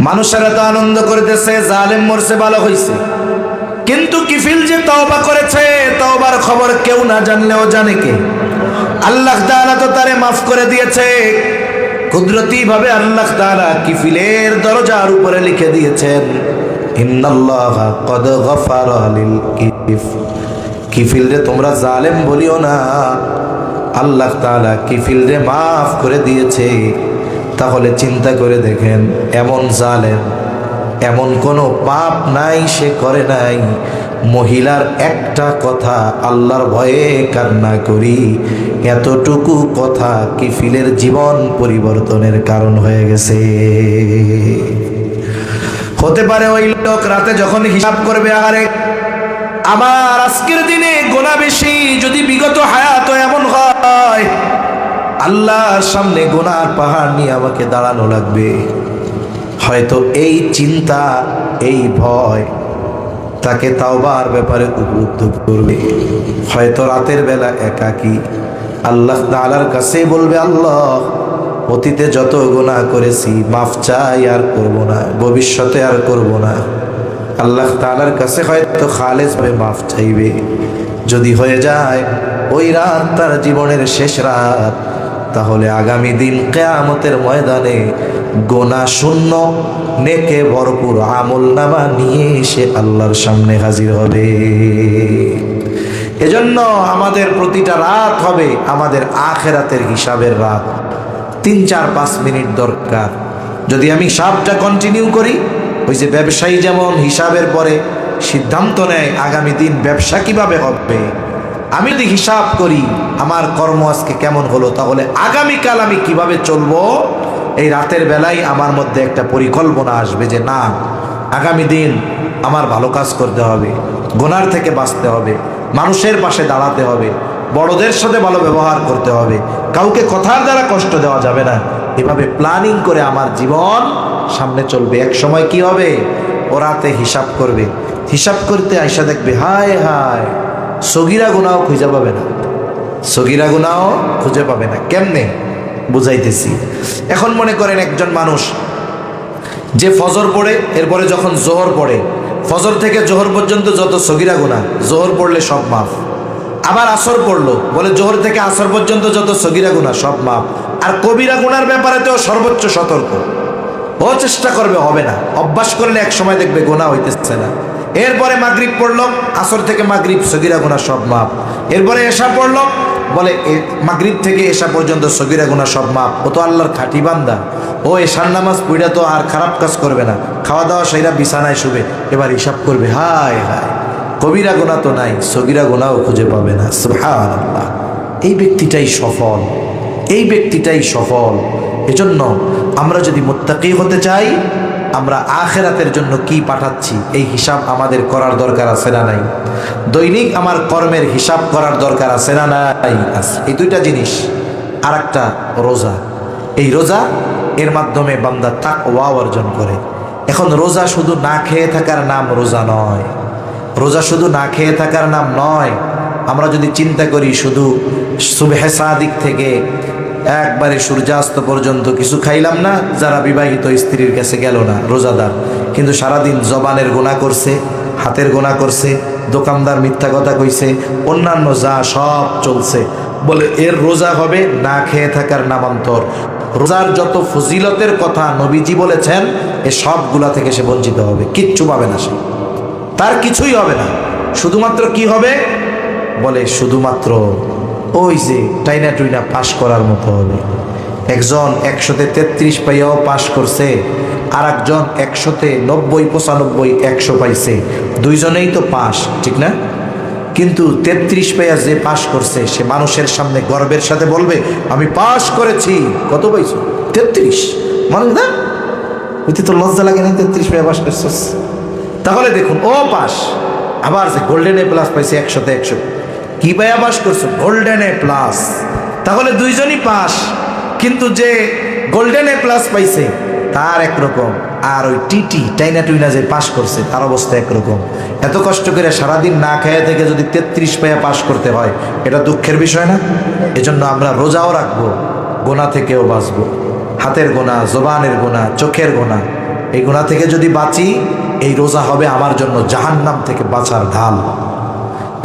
মানুষেরা তো আনন্দ করতেছে, জালেম মরছে ভালো হইছে, কিন্তু কিফিল যে তওবা করেছে, তওবার খবর কেউ না জানলেও জানে কে? আল্লাহ তাআলা তো তারে মাফ করে দিয়েছে। কুদরতি ভাবে আল্লাহ তাআলা কিফিলের দরজার উপরে লিখে দিয়েছেন, ইন্নাল্লাহা ক্বাদ গাফারা লিল কিফিল রে তোমরা জালেম বলিও না, আল্লাহ তাআলা কিফিল রে মাফ করে দিয়েছে। তাহলে চিন্তা করে দেখেন, এমন জালেম, এমন কোনো পাপ নাই সে করে নাই, মহিলার একটা কথা আল্লাহর ভয়ে কান্না করি, এতটুকু কথা কিফিলের জীবন পরিবর্তনের কারণ হয়ে গেছে। হতে পারে ওই লোক রাতে যখন হিসাব করবে, আরে আমার আজকের দিনে গোনা বেশি, যদি বিগত হায়াত এমন হয় আল্লাহর সামনে গোনার পাহাড় নিয়ে আমাকে দাঁড়ানো লাগবে, হয়তো এই চিন্তা, এই ভয় তাকে তাওবার ব্যাপারে উদ্বুদ্ধ করবে। হয়তো রাতের বেলা একাকী আল্লাহ তাআলার কাছে বলবে, আল্লাহ অতীতে যত গুনাহ করেছি মাফ চাই, আর করব না, ভবিষ্যতে আর করব না। আল্লাহ তাআলার কাছে হয়তো খালেস ভাবে মাফ চাইবে। যদি হয়ে যায় ওই রাত তার জীবনের শেষ রাত, তাহলে আগামী দিন কিয়ামতের ময়দানে গোনা শূন্য নেকে ভরপুর আমলনামা নিয়ে সে আল্লাহর সামনে হাজির হবে। এজন্য আমাদের প্রতিটা রাত হবে আমাদের আখিরাতের হিসাবের রাত। 3-4-5 মিনিট দরকার। যদি আমি হিসাবটা কন্টিনিউ করি, ওই যে ব্যবসায়ী যেমন হিসাবের পরে সিদ্ধান্ত নেয় আগামী দিন ব্যবসা কিভাবে হবে, আমি যদি হিসাব করি আমার কর্ম আজকে কেমন হলো, তাহলে আগামীকাল আমি কিভাবে চলবো, এই রাতের বেলায় আমার মধ্যে একটা পরিকল্পনা আসবে যে না, আগামী দিন আমার ভালো কাজ করতে হবে, গুনার থেকে বাঁচতে হবে, মানুষের পাশে দাঁড়াতে হবে, বড়দের সাথে ভালো ব্যবহার করতে হবে, কাউকে কথার দ্বারা কষ্ট দেওয়া যাবে না। এভাবে প্ল্যানিং করে আমার জীবন সামনে চলবে। এক সময় কি হবে, ও রাতে হিসাব করবে, হিসাব করতে আইসা দেখবে হায় হায় সগীরা গুনাও খুঁজে পাবে না, সগীরা গুনাও খুঁজে পাবে না। কেমনে বুঝাইতেছি। এখন মনে করেন একজন মানুষ যে ফজর পড়ে, এরপরে যখন জোহর পড়ে, ফজর থেকে জোহর পর্যন্ত যত সগীরা গুনাহ, জোহর পড়লে সব মাফ। আবার আসর পড়লো, বলে জোহর থেকে আসর পর্যন্ত যত সগীরা গুনাহ সব মাফ। আর কবিরা গুনার ব্যাপারে তো সর্বোচ্চ সতর্ক, ও চেষ্টা করবে হবে না, অভ্যাস করলে এক সময় দেখবে গুনাহ হইতেছে না। এরপরে মাগরিব পড়লো, আসর থেকে মাগরিব সগীরা গুনাহ সব মাফ। এরপরে এশা পড়লো, বলে মাগরিব থেকে এশা পর্যন্ত সগীরা গুনাহ সব মাফ। ও তো আল্লাহর খাঁটি বান্দা, ও এশার নামাজ পড়া তো আর খারাপ কাজ করবে না, খাওয়া দাওয়া সেইরা বিছানায় শুবে, এবার হিসাব করবে হায় হায় কবিরা গুনাহ তো নাই, সগীরা গুনাহও খুঁজে পাবে না। সুবহানাল্লাহ। এই ব্যক্তিটাই সফল, এই ব্যক্তিটাই সফল। এজন্য আমরা যদি মুত্তাকি হতে চাই, আমরা আখিরাতের জন্য কি পাঠাচ্ছি এই হিসাব আমাদের করার দরকার আছে না নাই? দৈনিক আমার কর্মের হিসাব করার দরকার আছে না নাই? এই দুইটা জিনিস। আর একটা রোজা, এই রোজা এর মাধ্যমে বান্দা তাকওয়া অর্জন করে। এখন রোজা শুধু না খেয়ে থাকার নাম রোজা নয়, রোজা শুধু না খেয়ে থাকার নাম নয়। আমরা যদি চিন্তা করি শুধু সুবহে সাদিক থেকে একবারে সূর্যাস্ত পর্যন্ত কিছু খাইলাম না, যারা বিবাহিত স্ত্রীর কাছে গেল না রোজাদার, কিন্তু সারাদিন জবানের গুনাহ করছে, হাতের গুনাহ করছে, দোকানদার মিথ্যা কথা কইছে, অন্যান্য যা সব চলছে, বলে এর রোজা হবে না খেয়ে থাকার নামান্তর। রোজার যত ফজিলতের কথা নবীজি বলেছেন, এ সবগুলা থেকে সে বঞ্চিত হবে, কিচ্ছু পাবে না সে, তার কিছুই হবে না। শুধুমাত্র কি হবে, বলে শুধুমাত্র ওই যে টাইনা টুইনা পাশ করার মতো হবে। একজন 133 পাইয়াও পাশ করছে, আর একজন 190, 95, 100 পাইছে, দুইজনেই তো পাশ, ঠিক না? কিন্তু 33 পাইয়া যে পাশ করছে, সে মানুষের সামনে গর্বের সাথে বলবে আমি পাশ করেছি। কত পাইছো? 33। মানুষ না ওইতে তো লজ্জা লাগে না 33 পাইয়া পাশ করছিস? তাহলে দেখুন ও পাশ, আবার যে গোল্ডেন এ প্লাস পাইছে 100-তে 100, কি পাইয়া পাশ করছো? Golden A plus. তাহলে দুইজনই পাশ, কিন্তু যে গোল্ডেন এ প্লাস পাইছে তার একরকম, আর ওই টিটি টাইনা টুইনা যে পাশ করছে তার অবস্থা একরকম। এত কষ্ট করে সারাদিন না খেয়ে থেকে যদি 33 পাইয়া পাশ করতে হয়, এটা দুঃখের বিষয় না? এজন্য আমরা রোজাও রাখবো, গোনা থেকেও বাঁচবো। হাতের গোনা, জবানের গোনা, চোখের গোনা, এই গোনা থেকে যদি বাঁচি, এই রোজা হবে আমার জন্য জাহান্নাম থেকে বাঁচার ঢাল।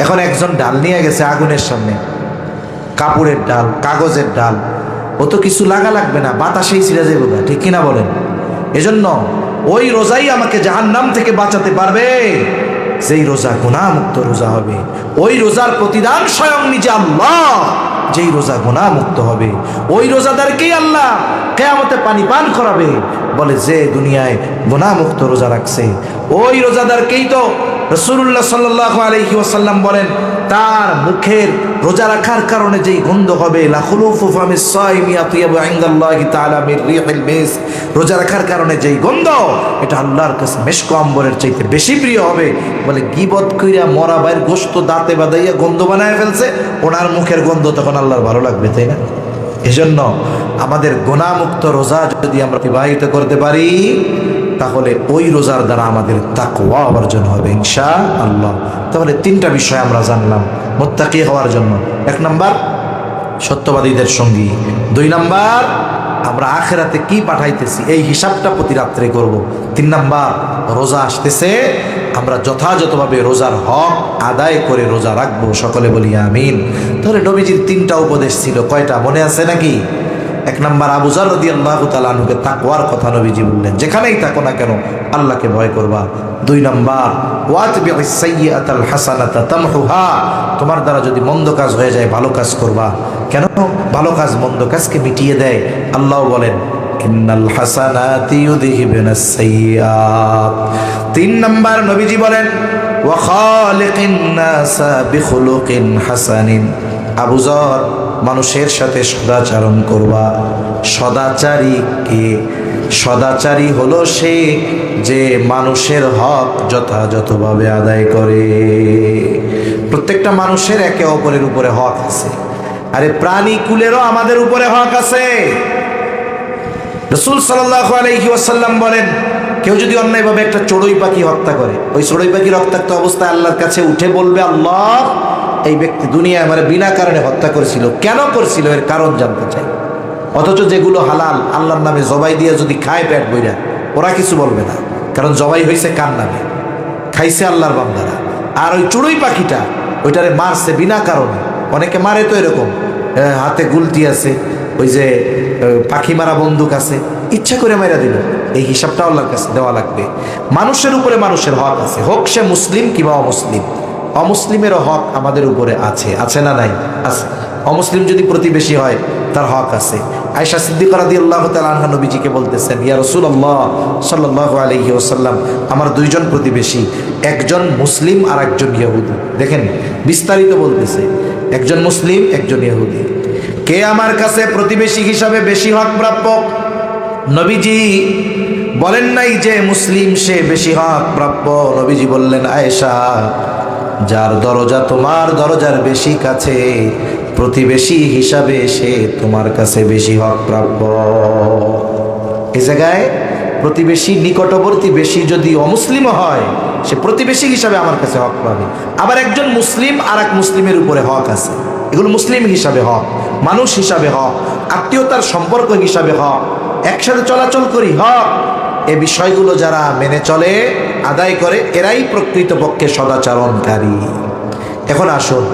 এখন একজন ডাল নিয়ে গেছে আগুনের সামনে, কাপড়ের ডাল, কাগজের ডাল, ও তো কিছু লাগা লাগবে না, বাতাসেই ছিঁড়ে যাবে, ঠিক কিনা বলেন? এজন্য ওই রোজাই আমাকে জাহান্নাম থেকে বাঁচাতে পারবে যেই রোজা গুনাহমুক্ত রোজা হবে। ওই রোজার প্রতিদান স্বয়ং নিজে আল্লাহ, যেই রোজা গুনাহমুক্ত হবে। ওই রোজাদারকেই আল্লাহ কিয়ামতে পানি পান করাবে, বলে যে দুনিয়ায় গুনাহমুক্ত রোজা রাখছে। ওই রোজাদারকেই তো রাসূলুল্লাহ সাল্লাল্লাহু আলাইহি ওয়াসাল্লাম বলেন তার মুখের রোজা রাখার কারণে যেই গন্ধ হবে, লা খুলুফু ফামিস সাইমি আতিয়াবু ইনদাল্লাহি তাআলা মির রিহিল মিস্ক, রোজা রাখার কারণে যেই গন্ধ এটা আল্লাহর কাছে মেশক আম্বরের চাইতে বেশি প্রিয় হবে। বলে গীবত কইরা মরা বাইর গোশত দাঁতে বাঁধাইয়া গন্ধ বানায় ফেলছে, ওনার মুখের গন্ধ তখন আল্লাহর ভালো লাগবে, তাই না? এজন্য আমাদের গুনাহমুক্ত রোজা যদি আমরা অতিবাহিত করতে পারি তাহলে ওই রোজার দ্বারা আমাদের তাকওয়া অর্জন হবে ইনশাআল্লাহ। তাহলে তিনটা বিষয় আমরা জানলাম মুত্তাকি হওয়ার জন্য। 1 নাম্বার সত্যবাদীদের সঙ্গী, 2 নাম্বার আমরা আখিরাতে কি পাঠাইতেছি এই হিসাবটা প্রতি রাত্রে করব, 3 নাম্বার রোজা আসতেছে আমরা যথাযথভাবে রোজার হক আদায় করে রোজা রাখবো। সকলে বলি আমিন। তাহলে নবীজির 3টা উপদেশ ছিল, কয়টা মনে আছে নাকি? 1 নাম্বার আবু যর রাদিয়াল্লাহু তাআলা আনহুকে তাকওয়ার কথা নবীজি বললেন, যেখানেই থাকো না কেন আল্লাহকে ভয় করবা। 2 নাম্বার ওয়াতবিউস সাইয়্যাতাল হাসানাতা তামহুহা, তোমার দ্বারা যদি মন্দ কাজ হয়ে যায় ভালো কাজ করবা। কেন? ভালো কাজ মন্দ কাজকে মিটিয়ে দেয়। আল্লাহ বলেন ইন্নাল হাসানাতি ইউযহিবুনাস সাইয়্যাত। 3 নাম্বার নবীজি বলেন ওয়া খালিকিন নাসা বিখুলুকিন হাসানিন, আবু যর মানুষের সাথে সদাচরণ করবা। সদাচারী কে? সদাচারী হলো সে যে মানুষের হক যথাযথভাবে আদায় করে। প্রত্যেকটা মানুষের একে অপরের উপরে হক আছে, আরে প্রাণী কুলেরও আমাদের উপরে হক আছে। রাসূল সাল্লাল্লাহু আলাইহি ওয়াসাল্লাম বলেন কেউ যদি অন্যায়ভাবে একটা চড়ুই পাখি হত্যা করে, ওই চড়ুই পাখি রক্তাক্ত অবস্থায় আল্লাহর কাছে উঠে বলবে, আল্লাহ এই ব্যক্তি দুনিয়ায় আমার বিনা কারণে হত্যা করেছিল, কেন করছিল এর কারণ জানতে চাই। অথচ যেগুলো হালাল আল্লাহর নামে জবাই দিয়ে যদি খায় পেট বইরা, ওরা কিছু বলবে না, কারণ জবাই হয়েছে কার নামে? খাইছে আল্লাহর বান্দারা। আর ওই চড়ুই পাখিটা ওইটারে মারছে বিনা কারণে। অনেকে মারে তো এরকম, হাতে গুলতি আছে, ওই যে পাখি মারা বন্দুক আছে, ইচ্ছা করে মেরা দিল, এই হিসাবটা আল্লাহর কাছে দেওয়া লাগবে। মানুষের উপরে মানুষের হক আছে, হোক সে মুসলিম কিংবা অমুসলিম। অমুসলিমেরও হক আমাদের উপরে আছে, আছে না নাই? আছে। অমুসলিম যদি প্রতিবেশী হয় তার হক আছে। আয়েশা সিদ্দিকা রাদিয়াল্লাহু তাআলা আনহা নবীজিকে বলতেছেন, ইয়া রাসূলুল্লাহ সাল্লাল্লাহু আলাইহি ওয়াসাল্লাম, আমার 2 জন প্রতিবেশী, একজন মুসলিম আর একজন ইহুদি। দেখেন বিস্তারিত বলতেছে, একজন মুসলিম একজন ইহুদি। কে আমার কাছে প্রতিবেশী হিসাবে বেশি হক প্রাপ্য? নবীজি বলেন নাই যে মুসলিম সে বেশি হক প্রাপ্য। নবীজি বললেন, আয়েশা যার দরজা তোমার দরজার বেশি কাছে, প্রতিবেশী হিসাবে সে তোমার কাছে বেশি হক প্রাপ্য। এই জায়গায় প্রতিবেশী নিকটবর্তী বেশি যদি অমুসলিম হয়, সে প্রতিবেশী হিসাবে আমার কাছে হক পাবে। আবার একজন মুসলিম আর এক মুসলিমের উপরে হক আছে, এগুলো মুসলিম হিসাবে হক, মানুষ হিসাবে হক, আত্মীয়তার সম্পর্ক হিসাবে হক, একসাথে চলাচল করি হক। এ বিষয়গুলো যারা মেনে চলে, আদায় করে, এরাই প্রকৃতপক্ষে সদাচরণকারী। এখন আসুন,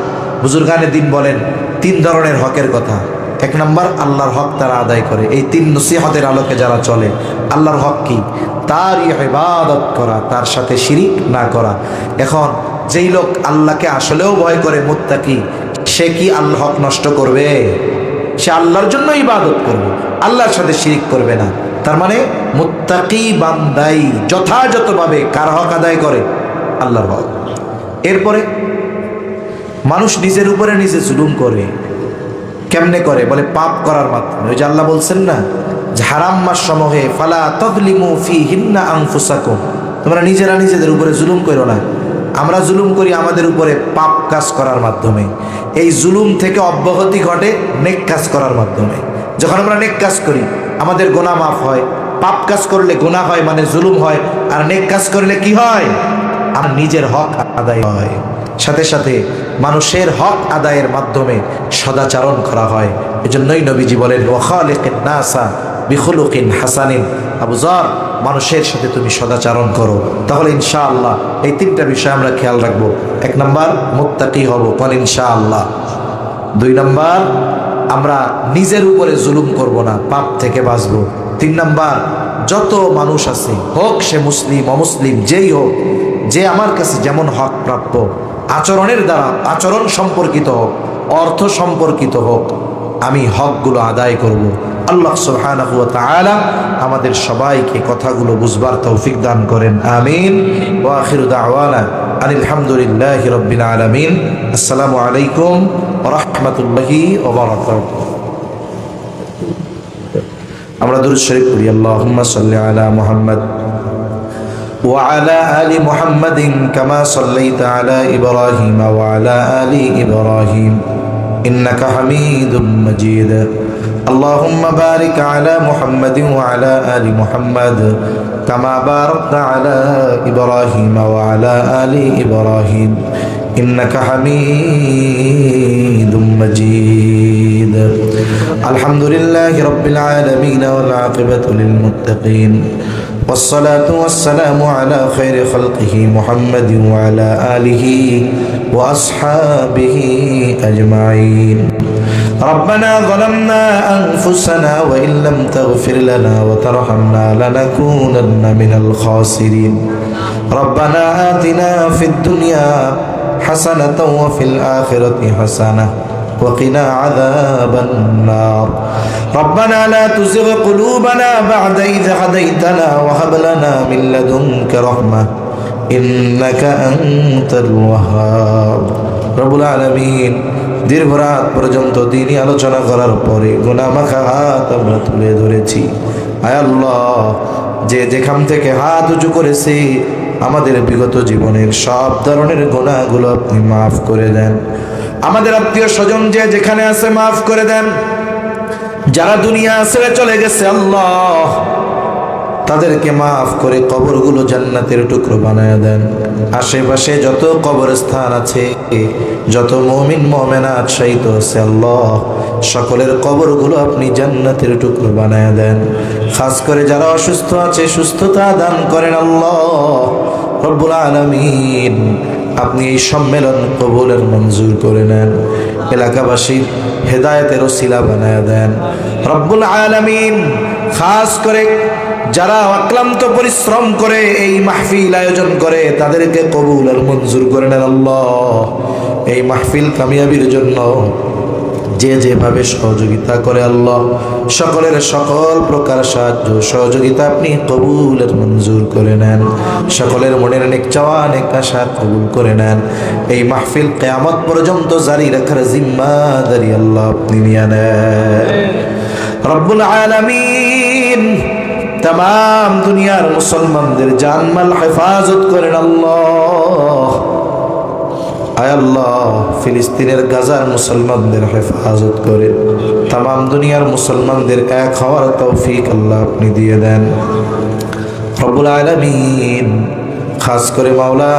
বুজুর্গানে দিন বলেন 3 ধরনের হকের কথা। 1 নাম্বার আল্লাহর হক তারা আদায় করে। এই 3 নসিহতের আলোকে যারা চলে, আল্লাহর হক কি? তার ইবাদত করা, তার সাথে শিরিক না করা। এখন যেই লোক আল্লাহকে আসলেও ভয় করে, মুত্তাকি, সে কি আল্লাহর হক নষ্ট করবে? সে আল্লাহর জন্য ইবাদত করবে, আল্লাহর সাথে শিরিক করবে না। তার মানে মুত্তাকি বান্দাই যথাযথভাবে কার হক আদায় করে? আল্লাহর হক। এরপরে মানুষ নিজের উপরে নিজে জুলুম করে। কেমনে করে? বলে পাপ করার মাধ্যমে। ওই যে আল্লাহ বলছেন না, যে হারাম মাস সমূহে ফালা তাযলিমু ফীহিন্না আনফুসাকুম, তোমরা নিজেরা নিজেদের উপরে জুলুম করো না। আমরা জুলুম করি আমাদের উপরে পাপ কাজ করার মাধ্যমে। এই জুলুম থেকে অব্যাহতি ঘটে নেক কাজ করার মাধ্যমে। যখন আমরা নেক কাজ করি আমাদের গুনাহ মাফ হয়। পাপ কাজ করলে গুনাহ হয়, মানে জুলুম হয়। আর নেক কাজ করলে কি হয়? আর নিজের হক আদায় হয়। সাথে সাথে মানুষের হক আদায়ের মাধ্যমে সদাচরণ করা হয়। এজন্যই নবীজি বলেন, ওয়া খালিকিন নাসা বিখুলুকিন হাসানিন, আবু যর মানুষের সাথে তুমি সদাচরণ করো। তাহলে ইনশাআল্লাহ এই 3টা বিষয় আমরা খেয়াল রাখবো। 1 নাম্বার মুত্তাকি হব, কোন ইনশাআল্লাহ। 2 নাম্বার আমরা নিজের উপরে জুলুম করব না, পাপ থেকে বাঁচবো। 3 নাম্বার যত মানুষ আছে, হোক সে মুসলিম অমুসলিম যেই হোক, যে আমার কাছে যেমন হক প্রাপ্য, আচরণের দ্বারা, আচরণ সম্পর্কিত হোক, অর্থ সম্পর্কিত হোক, আমি হকগুলো আদায় করব। আল্লাহ সুবহানাহু ওয়া তাআলা আমাদের সবাইকে কথাগুলো বুঝবার তৌফিক দান করেন, আমিন। ওয়া আখিরু দাওয়ানা আনিল হামদুলিল্লাহি রাব্বিল আলামিন। আসসালামু আলাইকুম ওয়া রাহমাতুল্লাহি ওয়া বারাকাতুহু। আমরা দুরূদ শরীফ পড়ি। আল্লাহুম্মা সাল্লি আলা মুহাম্মাদ ওয়া আলা আলি মুহাম্মাদিন কামা সাল্লাইতা আলা ইব্রাহিম ওয়া আলা আলি ইব্রাহিম ইন্নাকা হামিদুম মাজিদ। اللهم بارك على محمد وعلى آل محمد كما باركت على إبراهيم وعلى آل إبراهيم إنك حميد مجيد. الحمد لله رب العالمين والعاقبة للمتقين والصلاة والسلام على خير خلقه محمد وعلى آله وأصحابه أجمعين. ربنا ظلمنا أنفسنا وإن لم تغفر لنا وترحمنا لنكونن من الخاسرين. ربنا آتنا في الدنيا حسنة وفي الآخرة حسنة وقنا عذاب النار. ربنا لا تزغ قلوبنا بعد إذ هديتنا وهب لنا من لدنك رحمة إنك أنت الوهاب. رب العالمين দীর্ঘ রাত পর্যন্ত দিনই আলোচনা করার পরে গুনাহ মাখা হাত আমরা তুলে ধরেছি। আয় আল্লাহ, যে যেখান থেকে হাত উঁচু করেছি আমাদের বিগত জীবনের সব ধরনের গুনাহগুলো আপনি মাফ করে দেন। আমাদের আত্মীয় স্বজন যে যেখানে আছে মাফ করে দেন। যারা দুনিয়া ছেড়ে চলে গেছে আল্লাহ তাদেরকে মাফ করে কবরগুলো জান্নাতের টুকরো বানায় দেন। আশেপাশে যত কবরস্থান আছে, যত মুমিন মুমিনাত শহীদ আছে আল্লাহ সকলের কবরগুলো আপনি জান্নাতের টুকরো বানায় দেন। খাস করে যারা অসুস্থ আছে সুস্থতা দান করেন আল্লাহ রব্বুল আলামিন। আপনি এই সম্মেলন কবুলের মঞ্জুর করে নেন, এলাকাবাসীর হেদায়েতের ওসিলা বানায় দেন রব্বুল আলামিন। খাস করে যারা অক্লান্ত পরিশ্রম করে এই মাহফিল আয়োজন করে তাদেরকে কবুল আর মঞ্জুর করে নেন আল্লাহ। এই মাহফিল কামিয়াবির জন্য যে যেভাবে সহযোগিতা করে আল্লাহ সকলের সকল প্রকার সাহায্য সহযোগিতা আপনি কবুল আর মঞ্জুর করে নেন। সকলের মনের নেক চাওয়া নেক আশা কবুল করে নেন। এই মাহফিল কিয়ামত পর্যন্ত জারি রাখার জিম্মাদারি আল্লাহ আপনি নিয়ে নেন রব্বুল আলামিন। तमाम दुनियार मुसलमानদের জানমাল হেফাজত করেন আল্লাহ। আয় আল্লাহ, ফিলিস্তিনের গাজার মুসলমানদের হেফাজত করেন। तमाम দুনিয়ার মুসলমানদের এক হওয়ার তৌফিক আল্লাহ আপনি দিয়ে দেন রব্বুল আলামিন। খাস করে মাওলা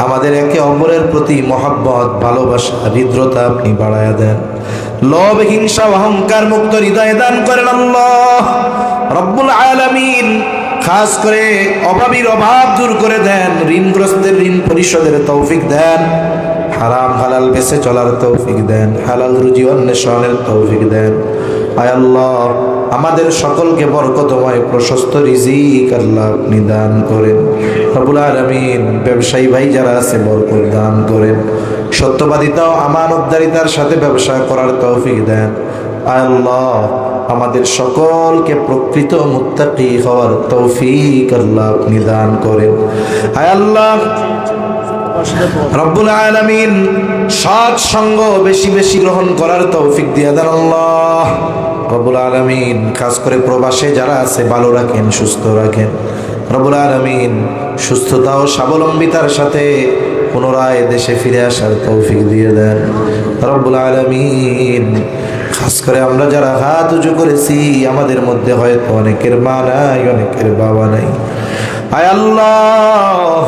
আমাদের একে অপরের প্রতি মহব্বত ভালোবাসা হৃদ্রতা আপনি বাড়ায়া দেন। লোভ হিংসা অহংকার মুক্ত হৃদয় দান করেন আল্লাহ রব্বুল আলামিন। খাস করে অভাবীর অভাব দূর করে দেন, ঋণগ্রস্তের ঋণ পরিশোধের তৌফিক দেন, হারাম হালাল বেঁচে চলার তৌফিক দেন, হালাল রুজি অন্বেষণের তৌফিক দেন। আয় আল্লাহ, আমাদের সকলকে বরকতময় প্রশস্ত রিজিক আল্লাহ আপনি দান করেন রব্বুল আলামিন। ব্যবসায়ী ভাই যারা আছে বরকত দান করেন, সত্যবাদিতা ও আমানতদারিতার সাথে ব্যবসা করার তৌফিক দেন। আয় আল্লাহ, আমাদের সকলকে প্রকৃত মুত্তাকি হওয়ার তৌফিক আল্লাহ আপনি দান করেন। আয় আল্লাহ রব্বুল আলামিন, সৎ সঙ্গ বেশি বেশি গ্রহণ করার তৌফিক দিয়ে দেন আল্লাহ রব্বুল আলামিন। খাস করে প্রবাসে যারা আছে ভালো রাখেন, সুস্থ রাখেন রব্বুল আলামিন। সুস্থতা ও স্বাবলম্বিতার সাথে পুনরায় দেশে ফিরে আসার তৌফিক দিয়ে দেন রব্বুল আলামিন। খাস করে আমরা যারা হাত উঁচু করেছি আমাদের মধ্যে হয়তো অনেকের মা নাই, অনেকের বাবা নাই। আয় আল্লাহ,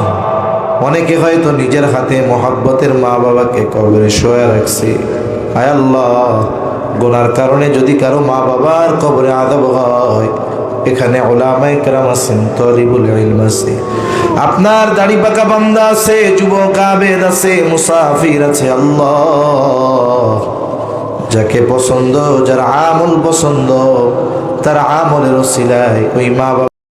অনেকে হয়তো নিজের হাতে মোহাব্বতের মা বাবাকে কবরে শোয়া রাখছে। আয় আল্লাহ, গুনার কারণে যদি কারো মা বাবার কবরে আযাব হয়, এখানে উলামায়ে কেরাম আছেন, তালিবুল ইলম আছে, আপনার দাড়ি পাকা বান্দা আছে, যুবক আবেদ আছে, মুসাফির আছে। আল্লাহ, যাকে পছন্দ, যার আমল পছন্দ, তার আমলের ওসিলায় ওই মা বাবা